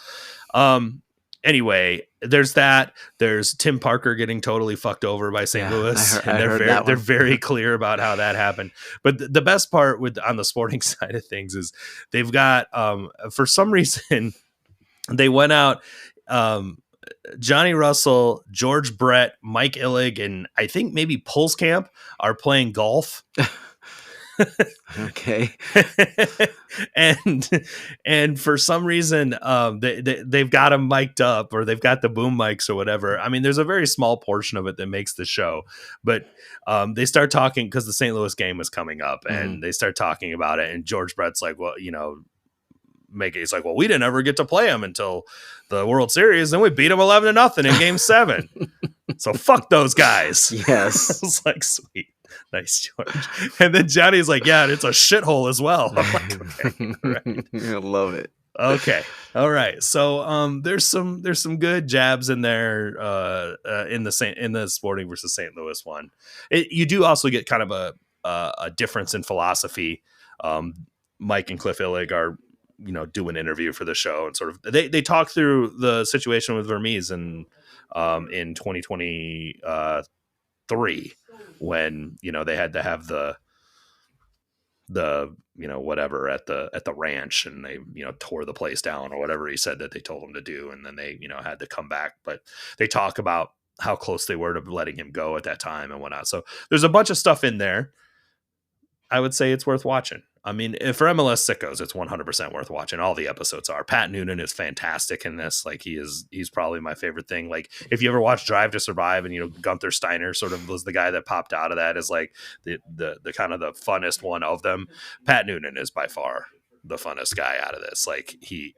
Anyway, there's that. There's Tim Parker getting totally fucked over by St. Louis. They're very clear about how that happened. But the best part on the Sporting side of things is they've got, for some reason, they went out, Johnny Russell, George Brett, Mike Illig, and I think maybe Pulskamp are playing golf. Okay. and for some reason they've got them mic'd up, or they've got the boom mics or whatever. I mean, there's a very small portion of it that makes the show, but they start talking because the St. Louis game is coming up, and they start talking about it, and George Brett's like, well, he's like, well, we didn't ever get to play him until the World Series, then we beat him 11-0 in Game 7. So fuck those guys. Yes. I was like, sweet. Nice, George. And then Johnny's like, yeah, it's a shithole as well. I'm like, okay, right. I love it. Okay. All right. So there's some good jabs in there in the Sporting versus St. Louis one. You do also get kind of a difference in philosophy. Mike and Cliff Illig are do an interview for the show, and sort of they talk through the situation with Vermees in 2023 when they had to have the whatever at the ranch, and they tore the place down or whatever he said that they told him to do, and then they had to come back. But they talk about how close they were to letting him go at that time and whatnot. So there's a bunch of stuff in there. I would say it's worth watching. I mean, for MLS sickos, it's 100% worth watching. All the episodes are. Pat Noonan is fantastic in this. Like, he's probably my favorite thing. Like, if you ever watch Drive to Survive, and Gunther Steiner sort of was the guy that popped out of that as like the kind of the funnest one of them, Pat Noonan is by far the funnest guy out of this. Like he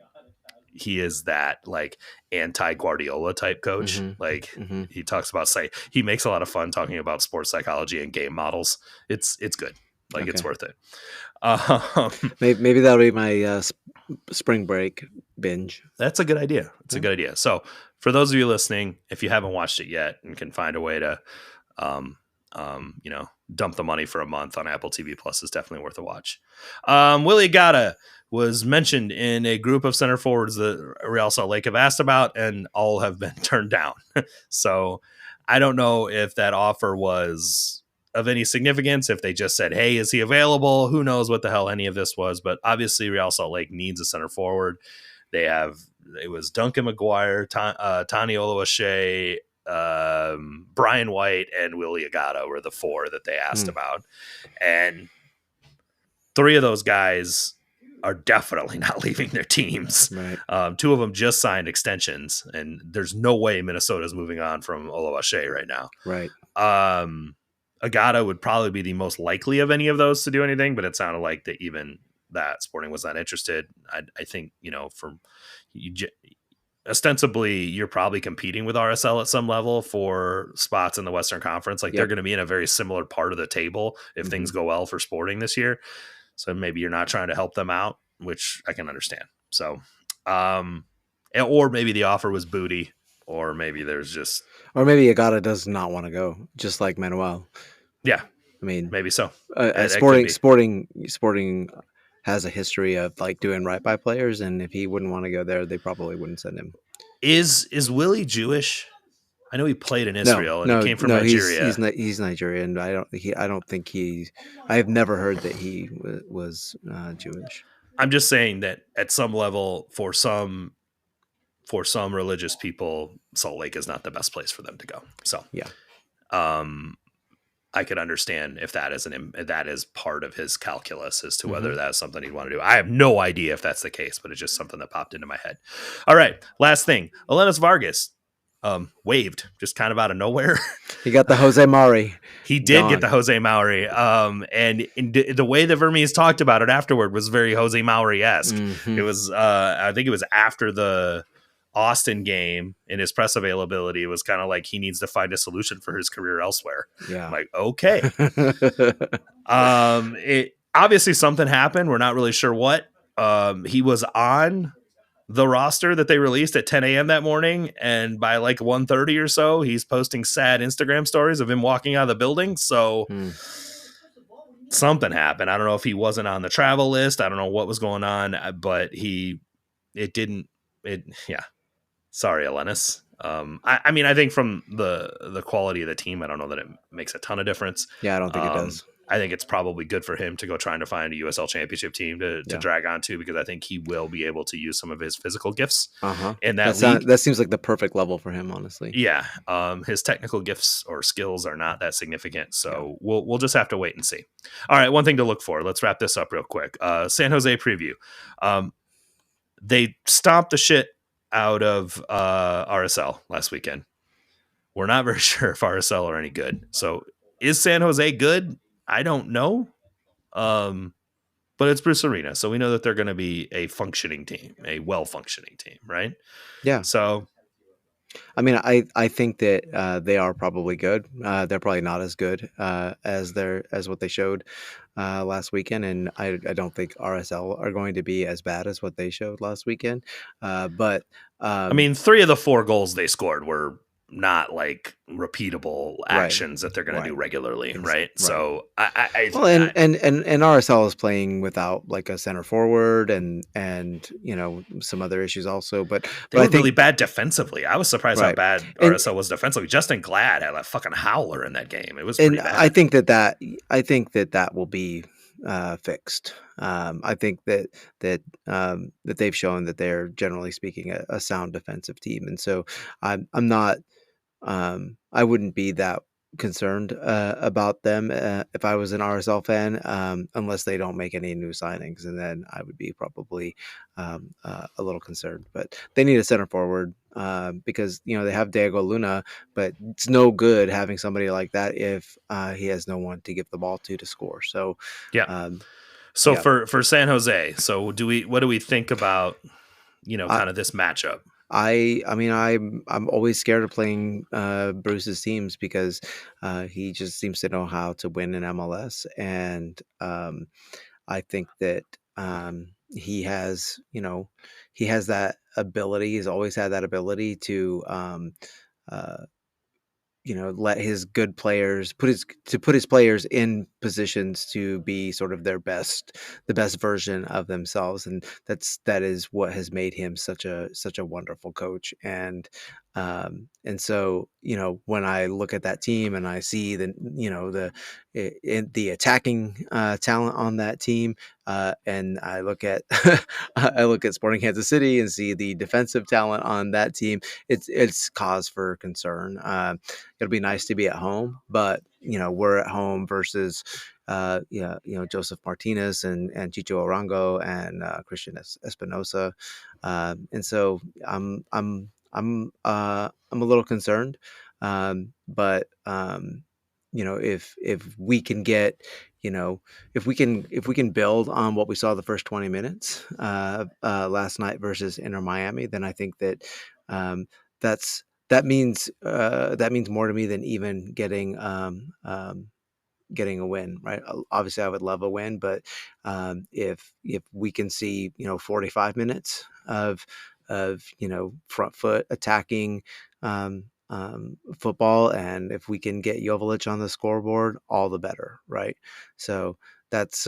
is that like anti-Guardiola type coach. Like he talks about he makes a lot of fun talking about sports psychology and game models. It's good. Like it's Okay. worth it. Maybe that'll be my spring break binge. That's a good idea. It's a good idea. So for those of you listening, if you haven't watched it yet and can find a way to, you know, dump the money for a month on Apple TV Plus, is definitely worth a watch. Willie Agata was mentioned in a group of center forwards that Real Salt Lake have asked about, and all have been turned down. So I don't know if that offer was of any significance, if they just said, hey, is he available? Who knows what the hell any of this was, but obviously Real Salt Lake needs a center forward. It was Duncan McGuire, Tani Oluwaseyi, Brian White, and Willie Agata were the four that they asked about. And three of those guys are definitely not leaving their teams. Right. Two of them just signed extensions, and there's no way Minnesota's moving on from Oluwaseyi right now. Right. Agata would probably be the most likely of any of those to do anything, but it sounded like that Sporting was not interested. I think, you know, ostensibly you're probably competing with RSL at some level for spots in the Western Conference. Like they're going to be in a very similar part of the table if things go well for Sporting this year. So maybe you're not trying to help them out, which I can understand. So, or maybe the offer was booty, or maybe maybe Agata does not want to go, just like Manuel. Yeah. I mean, maybe so. Sporting has a history of like doing right by players, and if he wouldn't want to go there, they probably wouldn't send him. Is Willie Jewish? I know he played in Israel and he came from Nigeria. He's Nigerian. I have never heard that he was Jewish. I'm just saying that at some level, for some religious people, Salt Lake is not the best place for them to go. So yeah, I could understand if that is part of his calculus as to whether that's something he'd want to do. I have no idea if that's the case, but it's just something that popped into my head. All right, last thing, Elenis Vargas. Waived just kind of out of nowhere. He got the Jose Mauri. He did get the Jose Mauri. And the way that Vermees talked about it afterward was very Jose Mauri-esque. It was, I think it was after the Austin game in his press availability. It was kind of like he needs to find a solution for his career elsewhere. Yeah. I'm like, okay. Obviously something happened. We're not really sure what. He was on the roster that they released at 10 a.m. that morning, and by like 1:30 or so, he's posting sad Instagram stories of him walking out of the building. So something happened. I don't know if he wasn't on the travel list. I don't know what was going on, but sorry, Elenis. I mean, I think from the quality of the team, I don't know that it makes a ton of difference. Yeah, I don't think it does. I think it's probably good for him to go trying to find a USL championship team to drag onto, because I think he will be able to use some of his physical gifts in that league. That seems like the perfect level for him, honestly. Yeah. His technical gifts or skills are not that significant. So we'll just have to wait and see. All right. One thing to look for. Let's wrap this up real quick. San Jose preview. They stomped the shit out of RSL last weekend. We're not very sure if RSL are any good. So is San Jose good? I don't know. But it's Bruce Arena, so we know that they're going to be a functioning team, a well-functioning team, right? Yeah. So, I mean, I think that they are probably good. They're probably not as good as what they showed last weekend, and I don't think RSL are going to be as bad as what they showed last weekend. But I mean, 3 of the 4 goals they scored were not like repeatable actions that they're going to do regularly, right? So and RSL is playing without like a center forward and you know some other issues also, but they were really bad defensively. I was surprised how bad RSL was defensively. Justin Glad had a fucking howler in that game. It was pretty bad. I think that will be fixed. I think that they've shown that they're generally speaking a sound defensive team, and so I'm not. I wouldn't be that concerned about them if I was an RSL fan, unless they don't make any new signings, and then I would be probably a little concerned. But they need a center forward because you know they have Diego Luna, but it's no good having somebody like that if he has no one to give the ball to score. So So Yeah. for San Jose, so what do we think about, I kind of this matchup? I mean, I'm always scared of playing Bruce's teams because he just seems to know how to win in MLS, and I think that he has, he has that ability. He's always had that ability to uh, let his good players put his players in positions to be sort of the best version of themselves, and that is what has made him such a wonderful coach. And so, when I look at that team and I see the attacking talent on that team, and I look at I look at Sporting Kansas City and see the defensive talent on that team, it's cause for concern. It'll be nice to be at home, but we're at home versus yeah, Joseph Martinez and Chicho Arango and Christian Espinosa, and so I'm a little concerned, but if we can get, if we can build on what we saw the first 20 minutes last night versus Inter Miami, then I think that that's that means more to me than even getting a win, right? Obviously, I would love a win, but if we can see 45 minutes of front foot attacking football, and if we can get Joveljic on the scoreboard, all the better, right? So that's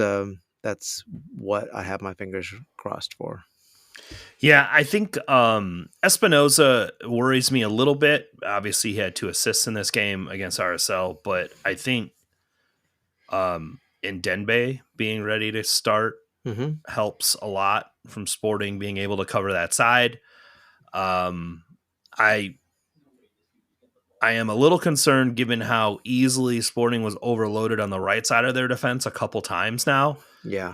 what I have my fingers crossed for. Yeah, I think Espinoza worries me a little bit. Obviously, he had 2 assists in this game against RSL, but I think Ndenbe being ready to start Mm-hmm. helps a lot from Sporting being able to cover that side. Um, I I am a little concerned given how easily Sporting was overloaded on the right side of their defense a couple times now. Yeah.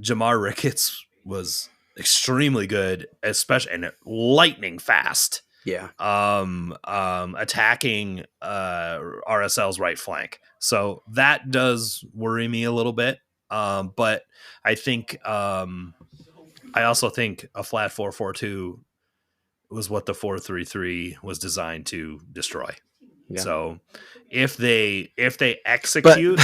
Jamar Ricketts was extremely good, especially and lightning fast. Yeah. Attacking RSL's right flank. So that does worry me a little bit. But I think I also think a flat 4-4-2 was what the 4-3-3 was designed to destroy. Yeah. So if they But execute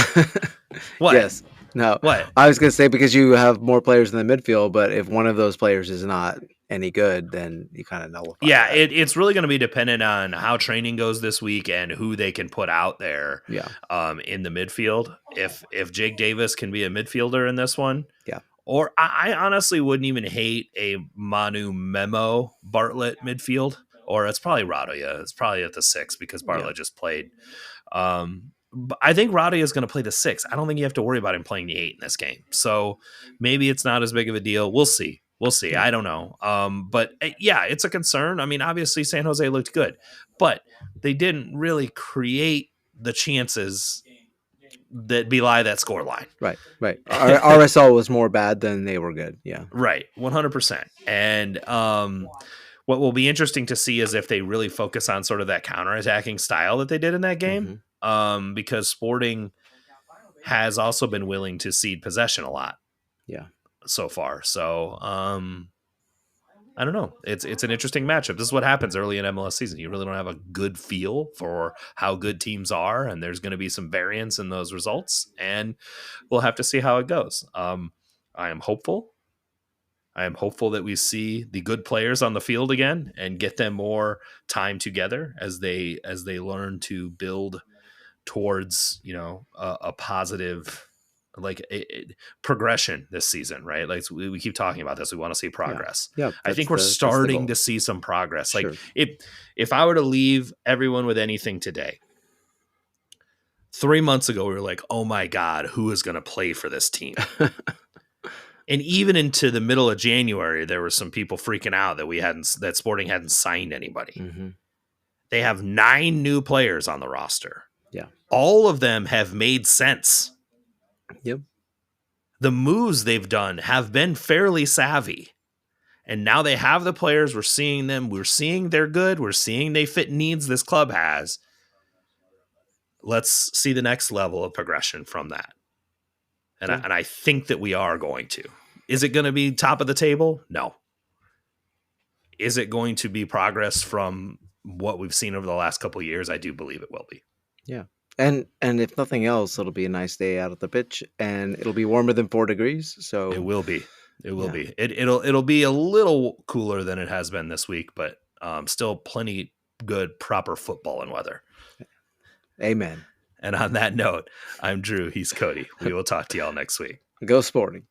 what yes, no, what I was gonna say because you have more players in the midfield, but if one of those players is not any good, then you kind of nullify yeah, that. it's really going to be dependent on how training goes this week and who they can put out there Yeah. in the midfield. If Jake Davis can be a midfielder in this one, Yeah. or I honestly wouldn't even hate a Manu Memo Bartlett midfield, or it's probably Radoja. It's probably at the 6 because Yeah. Bartlett just played. But I think Radoja is going to play the 6. I don't think you have to worry about him playing the 8 in this game. So maybe it's not as big of a deal. We'll see. We'll see. Yeah. I don't know. But yeah, it's a concern. I mean, obviously San Jose looked good, but they didn't really create the chances that belie that score line. Right. Right. RSL was more bad than they were good. Yeah. Right. 100%. And what will be interesting to see is if they really focus on sort of that counterattacking style that they did in that game. Because Sporting has also been willing to cede possession a lot. Yeah. So far. So I don't know. It's an interesting matchup. This is what happens early in MLS season. You really don't have a good feel for how good teams are, and there's going to be some variance in those results, and we'll have to see how it goes. I am hopeful. I am hopeful that we see the good players on the field again and get them more time together as they learn to build towards a positive progression this season, right? Like we keep talking about this, we want to see Yeah. progress. Yeah. I think That's we're the starting goal. to see some progress. Like Sure. if I were to leave everyone with anything today, 3 months ago we were like, oh my god, who is going to play for this team? And even into the middle of January there were some people freaking out that Sporting hadn't signed anybody. Mm-hmm. They have 9 new players on the roster. Yeah. All of them have made sense. Yep. The moves they've done have been fairly savvy. And now they have the players. We're seeing them. We're seeing they're good. We're seeing they fit needs this club has. Let's see the next level of progression from that. And I think that we are going to. Is it going to be top of the table? No. Is it going to be progress from what we've seen over the last couple of years? I do believe it will be. Yeah. And if nothing else, it'll be a nice day out at the pitch, and it'll be warmer than 4 degrees. So it will be. It will be. It'll be a little cooler than it has been this week, but still plenty good, proper football and weather. Amen. And on that note, I'm Drew. He's Cody. We will talk to y'all next week. Go Sporting.